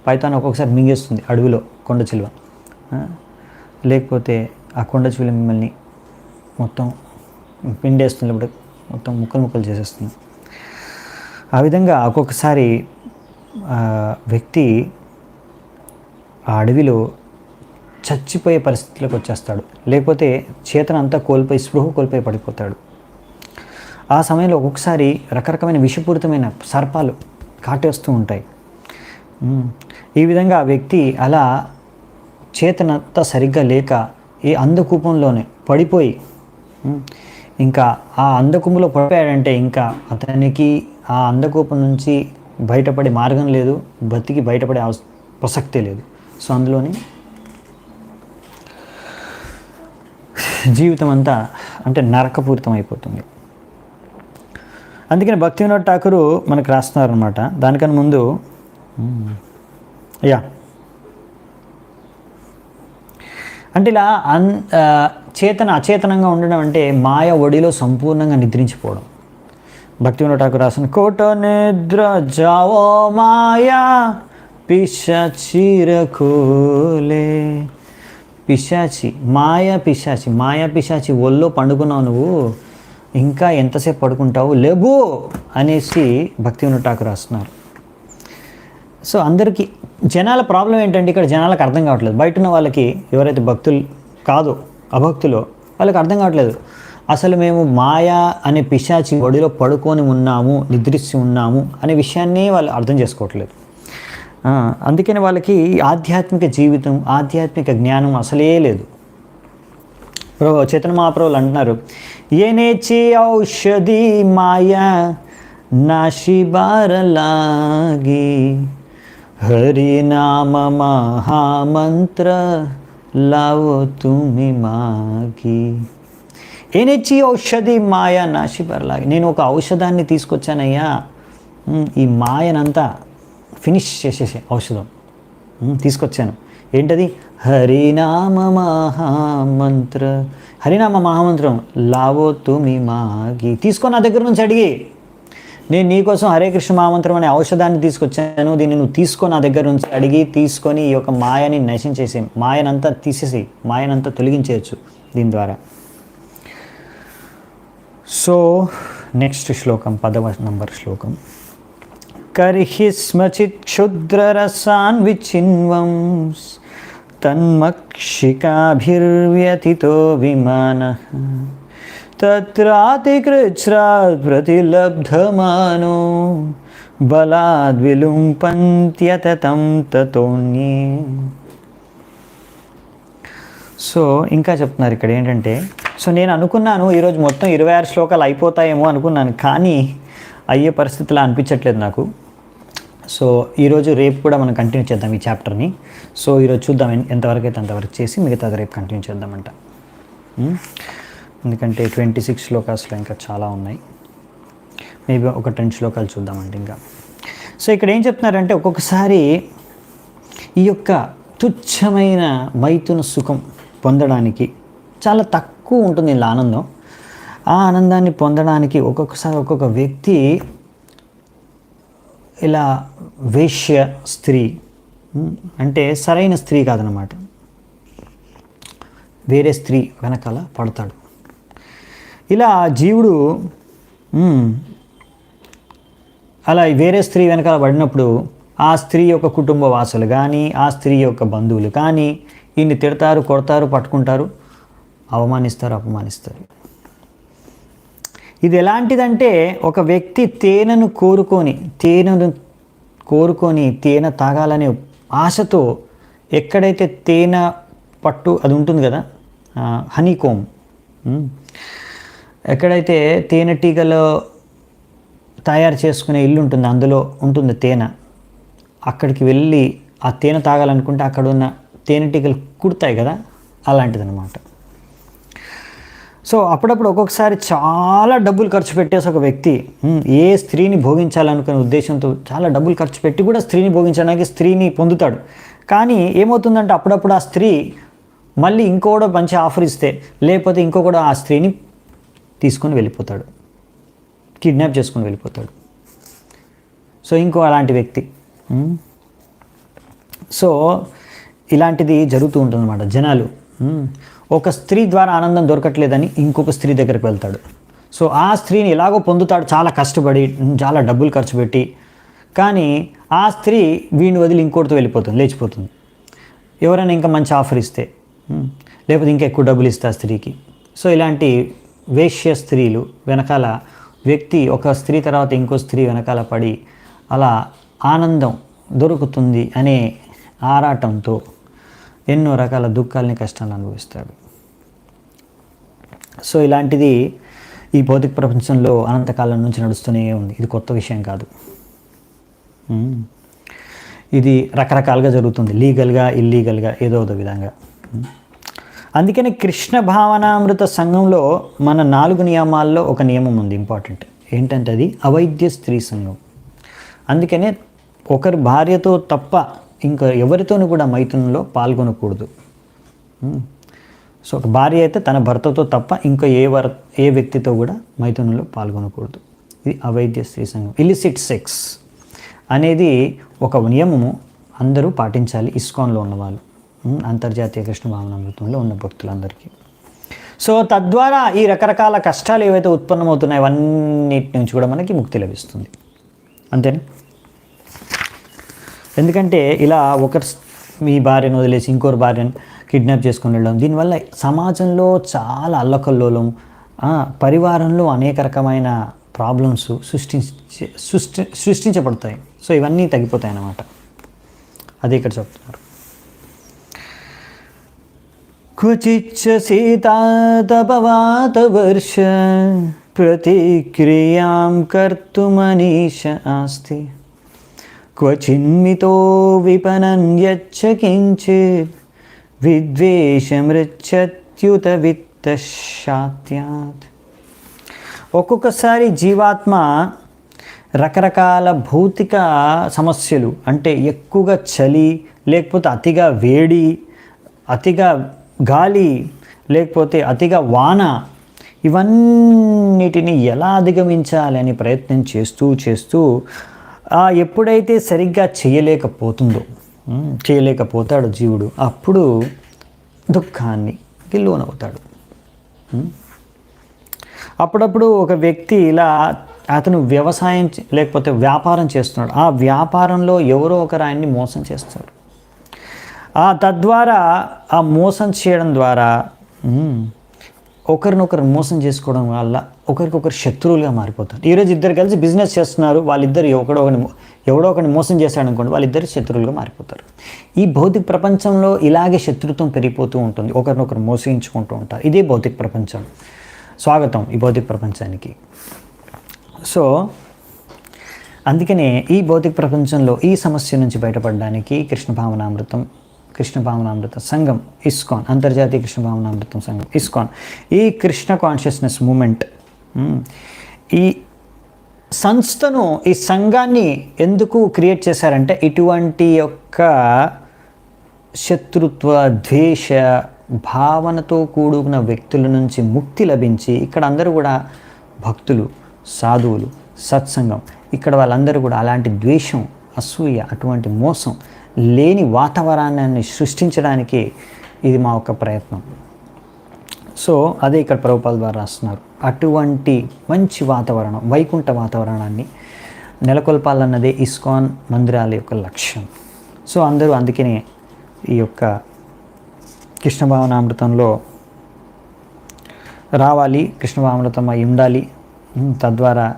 పైథాన్ ఒక్కొక్కసారి మింగేస్తుంది అడవిలో కొండ చిలువ. లేకపోతే ఆ కొండ చిలువ మిమ్మల్ని మొత్తం పిండేస్తున్నప్పుడు మొత్తం ముక్కలు చేసేస్తుంది. ఆ విధంగా ఒక్కొక్కసారి వ్యక్తి ఆ అడవిలో చచ్చిపోయే పరిస్థితిలోకి వచ్చేస్తాడు, లేకపోతే చేతనంతా స్పృహ కోల్పోయి పడిపోతాడు. ఆ సమయంలో ఒక్కొక్కసారి రకరకమైన విషపూరితమైన సర్పాలు కాటేస్తూ ఉంటాయి. ఈ విధంగా ఆ వ్యక్తి అలా చేతనంతా సరిగ్గా లేక ఈ అంధకూపంలోనే పడిపోయి ఇంకా ఆ అంధకూపులో పడిపోయాడంటే ఇంకా అతనికి ఆ అంధకూపం నుంచి బయటపడే మార్గం లేదు, బతికి బయటపడే ప్రసక్తే లేదు. సో అందులోని జీవితం అంతా అంటే నరకపూరితం అయిపోతుంది. అందుకని భక్తి వినోద్ ఠాకూర్ మనకు రాస్తున్నారనమాట. దానికన్నా ముందు అంటే ఇలా అచేతనంగా ఉండడం అంటే మాయ ఒడిలో సంపూర్ణంగా నిద్రించిపోవడం. భక్తి వినోద్ ఠాకూర్ రాసిన కోట నిద్ర జావో మాయా పిశాచిరకోలే. పిశాచి మాయా పిశాచి ఒళ్ళో పండుకున్నావు నువ్వు, ఇంకా ఎంతసేపు పడుకుంటావు, లేబు అనేసి భక్తి వినోద్ ఠాకూర్ రాస్తున్నారు. సో అందరికీ జనాల ప్రాబ్లం ఏంటంటే ఇక్కడ జనాలకు అర్థం కావట్లేదు. బయట ఉన్న వాళ్ళకి, ఎవరైతే భక్తులు కాదో అభక్తులో వాళ్ళకి అర్థం కావట్లేదు. అసలు మేము మాయా అనే పిశాచి ఒడిలో పడుకొని ఉన్నాము, నిద్రిస్తూ ఉన్నాము అనే విషయాన్ని వాళ్ళు అర్థం చేసుకోవట్లేదు. అందుకని వాళ్ళకి ఆధ్యాత్మిక జీవితం, ఆధ్యాత్మిక జ్ఞానం అసలే లేదు. చైతన్య మహాప్రభులు అంటున్నారు, ఏనేచి ఔషధి మాయా నాశిబారలాగి హరినామ మహామంత్ర లావో తుమి మాగి. ఏనేచి ఔషధి మాయా నాశిబారలాగి. నేను ఒక ఔషధాన్ని తీసుకొచ్చానయ్యా, ఈ మాయనంతా ఫినిష్ చేసేసే ఔషధం తీసుకొచ్చాను. ఏంటది? హరినామ మహామంత్ర. హరినామ మహామంత్రం లావో తుమి మాగి. తీసుకొని నా దగ్గర నుంచి అడిగి, నేను నీకోసం హరే కృష్ణ మహామంత్రం అనే ఔషధాన్ని తీసుకొచ్చాను, దీన్ని నువ్వు తీసుకొని నా దగ్గర నుంచి అడిగి తీసుకొని ఈ యొక్క మాయని నశించేసి, మాయనంతా తీసేసి, మాయనంతా తొలగించేయచ్చు దీని ద్వారా. సో నెక్స్ట్ శ్లోకం, 10వ నంబర్ శ్లోకం. కర్హి స్మచిత్ క్షుద్రరసాన్ విచిన్వంస్ తన్మక్షికాభిర్వ్యతితో విమానః తత్రాతికృచ్ఛ్రాత్ ప్రతిలబ్ధమానో బలాద్విలుంపంత్యతతం తతోన్యే. సో ఇంకా చెప్తున్నారు ఇక్కడ ఏంటంటే, సో నేను అనుకున్నాను ఈరోజు మొత్తం 26 శ్లోకాలు అయిపోతాయేమో అనుకున్నాను, కానీ అయ్యే పరిస్థితిలా అనిపించట్లేదు నాకు. సో ఈరోజు రేపు కూడా మనం కంటిన్యూ చేద్దాం ఈ చాప్టర్ని. సో ఈరోజు చూద్దాం ఎంతవరకు అయితే అంతవరకు చేసి మిగతాది రేపు కంటిన్యూ చేద్దామంట. ఎందుకంటే 26 శ్లోకాస్లో ఇంకా చాలా ఉన్నాయి, మేబీ ఒక 10 శ్లోకాలు చూద్దామంటే ఇంకా. సో ఇక్కడ ఏం చెప్తున్నారంటే, ఒక్కొక్కసారి ఈ యొక్క తుచ్చమైన మైథున సుఖం పొందడానికి చాలా తక్కువ ఉంటుంది ఇలా ఆనందం. ఆ ఆనందాన్ని పొందడానికి ఒక్కొక్కసారి ఒక్కొక్క వ్యక్తి ఇలా వేశ్య స్త్రీ, అంటే సరైన స్త్రీ కాదనమాట, వేరే స్త్రీ వెనకాల పడతాడు. ఇలా జీవుడు అలా వేరే స్త్రీ వెనకాల పడినప్పుడు ఆ స్త్రీ యొక్క కుటుంబ వాసులు కానీ, ఆ స్త్రీ యొక్క బంధువులు కానీ ఈయన్ని తిడతారు, కొడతారు, పట్టుకుంటారు, అపమానిస్తారు. ఇది ఎలాంటిదంటే, ఒక వ్యక్తి తేనెను కోరుకొని తేనె తాగాలనే ఆశతో ఎక్కడైతే తేనె పట్టు అది ఉంటుంది కదా, హనీకోమ్, ఎక్కడైతే తేనెటీగలో తయారు చేసుకునే ఇల్లు ఉంటుంది, అందులో ఉంటుంది తేనె, అక్కడికి వెళ్ళి ఆ తేనె తాగాలనుకుంటే అక్కడ ఉన్న తేనెటీగలు కుడతాయి కదా, అలాంటిదన్నమాట. సో అప్పుడప్పుడు ఒక్కొక్కసారి చాలా డబ్బులు ఖర్చు పెట్టేసి ఒక వ్యక్తి ఏ స్త్రీని భోగించాలనుకునే ఉద్దేశంతో చాలా డబ్బులు ఖర్చు పెట్టి కూడా స్త్రీని భోగించడానికి స్త్రీని పొందుతాడు. కానీ ఏమవుతుందంటే అప్పుడప్పుడు ఆ స్త్రీ మళ్ళీ ఇంకోడో మంచి ఆఫర్ ఇస్తే, లేకపోతే ఇంకొకడో ఆ స్త్రీని తీసుకొని వెళ్ళిపోతాడు, కిడ్నాప్ చేసుకొని వెళ్ళిపోతాడు. సో ఇంకో అలాంటి వ్యక్తి. సో ఇలాంటిది జరుగుతూ ఉంటుందన్నమాట. జనాలు ఒక స్త్రీ ద్వారా ఆనందం దొరకట్లేదని ఇంకొక స్త్రీ దగ్గరికి వెళ్తాడు. సో ఆ స్త్రీని ఎలాగో పొందుతాడు చాలా కష్టపడి, చాలా డబ్బులు ఖర్చు పెట్టి. కానీ ఆ స్త్రీ వీడిని వదిలి ఇంకోటితో వెళ్ళిపోతుంది, లేచిపోతుంది. ఎవరైనా ఇంకా మంచి ఆఫర్ ఇస్తే, లేకపోతే ఇంకా ఎక్కువ డబ్బులు ఇస్తే ఆ స్త్రీకి. సో ఇలాంటి వేశ్య స్త్రీలు వెనకాల వ్యక్తి ఒక స్త్రీ తర్వాత ఇంకో స్త్రీ వెనకాల పడి అలా ఆనందం దొరుకుతుంది అనే ఆరాటంతో ఎన్నో రకాల దుఃఖాలని, కష్టాలను అనుభవిస్తాడు. సో ఇలాంటిది ఈ భౌతిక ప్రపంచంలో అనంతకాలం నుంచి నడుస్తూనే ఉంది. ఇది కొత్త విషయం కాదు. ఇది రకరకాలుగా జరుగుతుంది, లీగల్గా ఇల్లీగల్గా ఏదో విధంగా. అందుకని కృష్ణ భావనామృత సంఘంలో మన 4 నియమాల్లో ఒక నియమం ఉంది ఇంపార్టెంట్. ఏంటంటే అది అవైద్య స్త్రీ సంఘం. అందుకనే ఒకరి భార్యతో తప్ప ఇంకా ఎవరితోనూ కూడా మైథునంలో పాల్గొనకూడదు. సో ఒక భార్య అయితే తన భర్తతో తప్ప ఇంకా ఏ వ్యక్తితో కూడా మైథునంలో పాల్గొనకూడదు. ఇది అవైద్య స్త్రీ సంఘం. ఇలిసిట్ సెక్స్ అనేది ఒక నియమము అందరూ పాటించాలి, ఇస్కాన్లో ఉన్నవాళ్ళు, అంతర్జాతీయ కృష్ణ భావనామృతంలో ఉన్న భక్తులందరికీ. సో తద్వారా ఈ రకరకాల కష్టాలు ఏవైతే ఉత్పన్నమవుతున్నాయో అవన్నిటి నుంచి కూడా మనకి ముక్తి లభిస్తుంది. అంతేనా? ఎందుకంటే ఇలా మీ భార్యను వదిలేసి ఇంకోరు భార్యను కిడ్నాప్ చేసుకుని వెళ్ళడం, దీనివల్ల సమాజంలో చాలా అల్లకల్లోలం, పరివారంలో అనేక రకమైన ప్రాబ్లమ్స్ సృష్టించబడతాయి. సో ఇవన్నీ తగ్గిపోతాయి అన్నమాట. అదే ఇక్కడ చెప్తున్నారు. క్వచిచ్చ సీతాతపవాత వర్ష ప్రతిక్రియాం కర్తుమనీష ఆస్తి క్వచిన్మితో విపణన్యచ్చ కించిత్ విద్వేషమృచ్ఛత్యుత విత్తశాత్యాత్. ఒక్కొక్కసారి జీవాత్మ రకరకాల భౌతిక సమస్యలు, అంటే ఎక్కువగా చలి, లేకపోతే అతిగా వేడి, అతిగా గాలి, లేకపోతే అతిగా వాన, ఇవన్నిటిని ఎలా అధిగమించాలి అని ప్రయత్నం చేస్తూ ఎప్పుడైతే సరిగ్గా చేయలేకపోతాడు జీవుడు, అప్పుడు దుఃఖానికి లోనవుతాడు. అప్పుడప్పుడు ఒక వ్యక్తి ఇలా అతను వ్యవసాయం లేకపోతే వ్యాపారం చేస్తున్నాడు, ఆ వ్యాపారంలో ఎవరో ఒకరు ఆయన్ని మోసం చేస్తారు. తద్వారా ఆ మోసం చేయడం ద్వారా ఒకరినొకరు మోసం చేసుకోవడం వల్ల ఒకరికొకరు శత్రువులుగా మారిపోతారు. ఈరోజు ఇద్దరు కలిసి బిజినెస్ చేస్తున్నారు, వాళ్ళిద్దరు ఎవడో ఒకరిని మోసం చేశాడు అనుకోండి, వాళ్ళిద్దరు శత్రువులుగా మారిపోతారు. ఈ భౌతిక ప్రపంచంలో ఇలాగే శత్రుత్వం పెరిగిపోతూ ఉంటుంది, ఒకరినొకరు మోసగించుకుంటూ ఉంటారు. ఇదే భౌతిక ప్రపంచం. స్వాగతం ఈ భౌతిక ప్రపంచానికి. సో అందుకనే ఈ భౌతిక ప్రపంచంలో ఈ సమస్య నుంచి బయటపడడానికి కృష్ణ భావనామృత సంఘం ఇస్కాన్, అంతర్జాతీయ కృష్ణ భావనామృతం సంఘం ఇస్కాన్, ఈ కృష్ణ కాన్షియస్నెస్ మూమెంట్, ఈ సంస్థను, ఈ సంఘాన్ని ఎందుకు క్రియేట్ చేశారంటే ఇటువంటి యొక్క శత్రుత్వ, ద్వేష భావనతో కూడుకున్న వ్యక్తుల నుంచి ముక్తి లభించి, ఇక్కడ అందరూ కూడా భక్తులు, సాధువులు, సత్సంగం, ఇక్కడ వాళ్ళందరూ కూడా అలాంటి ద్వేషం, అసూయ, అటువంటి మోసం లేని వాతావరణాన్ని సృష్టించడానికి ఇది మా యొక్క ప్రయత్నం. సో అదే ఇక్కడ ప్రభుపాద ద్వారా రాస్తున్నారు. అటువంటి మంచి వాతావరణం, వైకుంఠ వాతావరణాన్ని నెలకొల్పాలన్నదే ఇస్కాన్ మందిరాల యొక్క లక్ష్యం. సో అందరూ అందుకనే ఈ యొక్క కృష్ణ భావనామృతంలో రావాలి, కృష్ణ భావనామృతం అయి ఉండాలి. తద్వారా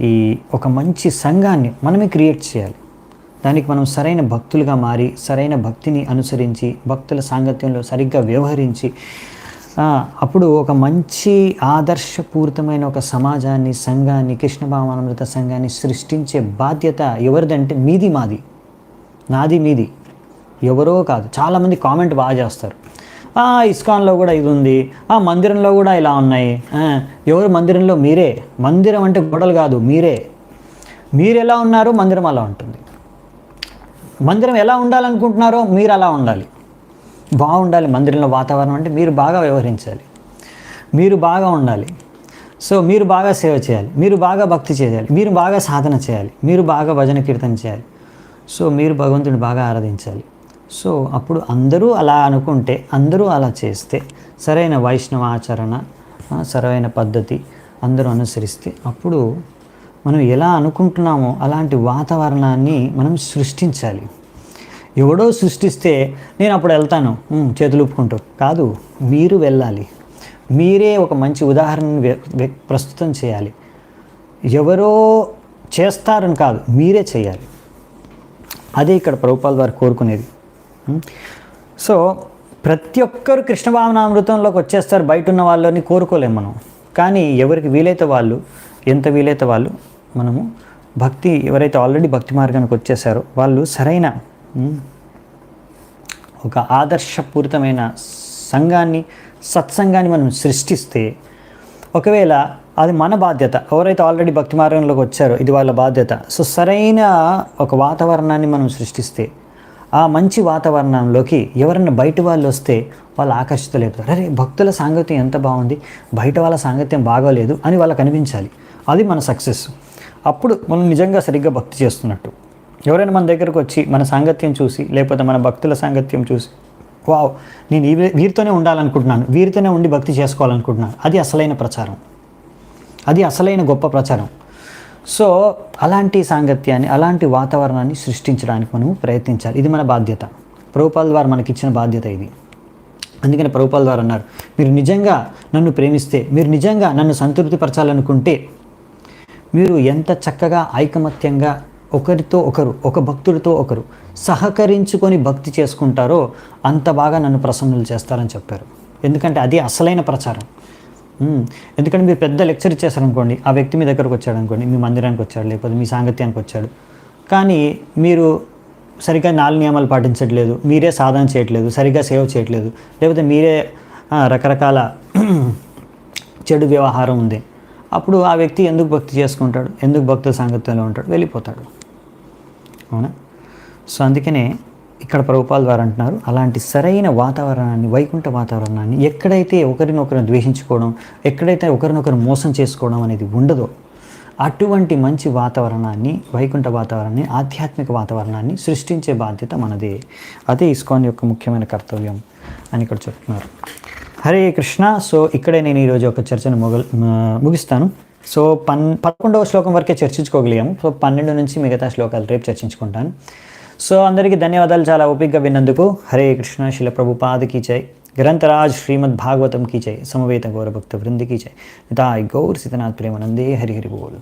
ఈ ఒక మంచి సంఘాన్ని మనమే క్రియేట్ చేయాలి. దానికి మనం సరైన భక్తులుగా మారి, సరైన భక్తిని అనుసరించి, భక్తుల సాంగత్యంలో సరిగ్గా వ్యవహరించి, అప్పుడు ఒక మంచి ఆదర్శపూరితమైన ఒక సమాజాన్ని, సంఘాన్ని, కృష్ణ భావనామృత సంఘాన్ని సృష్టించే బాధ్యత ఎవరిదంటే మీది, మాది, నాది, మీది, ఎవరో కాదు. చాలామంది కామెంట్ బాగా చేస్తారు, ఇస్కాన్లో కూడా ఇది ఉంది, మందిరంలో కూడా ఇలా ఉన్నాయి. ఎవరు మందిరంలో? మీరే. మందిరం అంటే గొడవలు కాదు, మీరే. మీరు ఎలా ఉన్నారో మందిరం అలా ఉంటుంది. మందిరం ఎలా ఉండాలనుకుంటున్నారో మీరు అలా ఉండాలి, బాగుండాలి. మందిరంలో వాతావరణం అంటే మీరు బాగా వ్యవహరించాలి, మీరు బాగా ఉండాలి. సో మీరు బాగా సేవ చేయాలి, మీరు బాగా భక్తి చేయాలి, మీరు బాగా సాధన చేయాలి, మీరు బాగా భజన కీర్తన చేయాలి. సో మీరు భగవంతుని బాగా ఆరాధించాలి. సో అప్పుడు అందరూ అలా అనుకుంటే, అందరూ అలా చేస్తే, సరైన వైష్ణవ ఆచరణ, సరైన పద్ధతి అందరూ అనుసరిస్తే, అప్పుడు మనం ఎలా అనుకుంటున్నామో అలాంటి వాతావరణాన్ని మనం సృష్టించాలి. ఎవడో సృష్టిస్తే నేను అప్పుడు వెళ్తాను చేతులు ఊపుకుంటూ కాదు, మీరు వెళ్ళాలి. మీరే ఒక మంచి ఉదాహరణను ప్రస్తుతం చేయాలి. ఎవరో చేస్తారని కాదు, మీరే చేయాలి. అదే ఇక్కడ ప్రభుపాద వారు కోరుకునేది. సో ప్రతి ఒక్కరు కృష్ణ భావనామృతంలోకి వచ్చేస్తారు, బయట ఉన్న వాళ్ళని కోరుకోలేము మనం. కానీ ఎవరికి వీలైతే వాళ్ళు, ఎంత వీలైతే వాళ్ళు మనము భక్తి, ఎవరైతే ఆల్రెడీ భక్తి మార్గానికి వచ్చేసారో వాళ్ళు సరైన ఒక ఆదర్శపూరితమైన సంఘాన్ని, సత్సంగాన్ని మనం సృష్టిస్తే, ఒకవేళ అది మన బాధ్యత, ఎవరైతే ఆల్రెడీ భక్తి మార్గంలోకి వచ్చారో ఇది వాళ్ళ బాధ్యత. సో సరైన ఒక వాతావరణాన్ని మనం సృష్టిస్తే, ఆ మంచి వాతావరణంలోకి ఎవరన్నా బయట వాళ్ళు వస్తే వాళ్ళు ఆకర్షితులవుతారు. అరే భక్తుల సాంగత్యం ఎంత బాగుంది, బయట వాళ్ళ సాంగత్యం బాగోలేదు అని వాళ్ళకి అనిపించాలి. అది మన సక్సెస్. అప్పుడు మనం నిజంగా సరిగ్గా భక్తి చేస్తున్నట్టు. ఎవరైనా మన దగ్గరకు వచ్చి మన సాంగత్యం చూసి, లేకపోతే మన భక్తుల సాంగత్యం చూసి, వావ్ నేను వీరితోనే ఉండాలనుకుంటున్నాను, వీరితోనే ఉండి భక్తి చేసుకోవాలనుకుంటున్నాను, అది అసలైన ప్రచారం, అది అసలైన గొప్ప ప్రచారం. సో అలాంటి సాంగత్యాన్ని, అలాంటి వాతావరణాన్ని సృష్టించడానికి మనము ప్రయత్నించాలి. ఇది మన బాధ్యత. ప్రభుపాదుల వారు మనకిచ్చిన బాధ్యత ఇది. అందుకని ప్రభుపాదుల వారు అన్నారు, మీరు నిజంగా నన్ను ప్రేమిస్తే, మీరు నిజంగా నన్ను సంతృప్తిపరచాలనుకుంటే, మీరు ఎంత చక్కగా ఐకమత్యంగా ఒకరితో ఒకరు, ఒక భక్తుడితో ఒకరు సహకరించుకొని భక్తి చేసుకుంటారో అంత బాగా నన్ను ప్రసన్నులు చేస్తారని చెప్పారు. ఎందుకంటే అది అసలైన ప్రచారం. ఎందుకంటే మీరు పెద్ద లెక్చర్ ఇచ్చేసారనుకోండి, ఆ వ్యక్తి మీ దగ్గరకు వచ్చాడు అనుకోండి, మీ మందిరానికి వచ్చాడు, లేకపోతే మీ సాంగత్యానికి వచ్చాడు, కానీ మీరు సరిగ్గా 4 నియమాలు పాటించట్లేదు, మీరే సాధన చేయట్లేదు, సరిగ్గా సేవ చేయట్లేదు, లేకపోతే మీరే రకరకాల చెడు వ్యవహారం ఉంది, అప్పుడు ఆ వ్యక్తి ఎందుకు భక్తి చేసుకుంటాడు, ఎందుకు భక్తుల సాంగత్యంలో ఉంటాడు, వెళ్ళిపోతాడు. అవునా? సో అందుకనే ఇక్కడ ప్రభుపాదుల వారు అంటున్నారు, అలాంటి సరైన వాతావరణాన్ని, వైకుంఠ వాతావరణాన్ని, ఎక్కడైతే ఒకరినొకరు ద్వేషించుకోవడం, ఎక్కడైతే ఒకరినొకరు మోసం చేసుకోవడం అనేది ఉండదో, అటువంటి మంచి వాతావరణాన్ని, వైకుంఠ వాతావరణాన్ని, ఆధ్యాత్మిక వాతావరణాన్ని సృష్టించే బాధ్యత మనదే. అదే ఇస్కాన్ యొక్క ముఖ్యమైన కర్తవ్యం అని ఇక్కడ చెప్తున్నారు. హరే కృష్ణ. సో ఇక్కడే నేను ఈరోజు ఒక చర్చను ముగిస్తాను. సో 11వ శ్లోకం వరకే చర్చించుకోగలిగాము. సో 12 నుంచి మిగతా శ్లోకాలు రేపు చర్చించుకుంటాను. సో అందరికీ ధన్యవాదాలు చాలా ఓపికగా విన్నందుకు. హరే కృష్ణ. శిల ప్రభుపాద కీ జై. గ్రంథరాజ్ శ్రీమద్ భాగవతం కీ జై. సమవేత గౌరభక్త వృంది కీ జై. నితాయ్ గౌర్ సీతనాథ్ ప్రేమానందే. హరి హరి బోల్.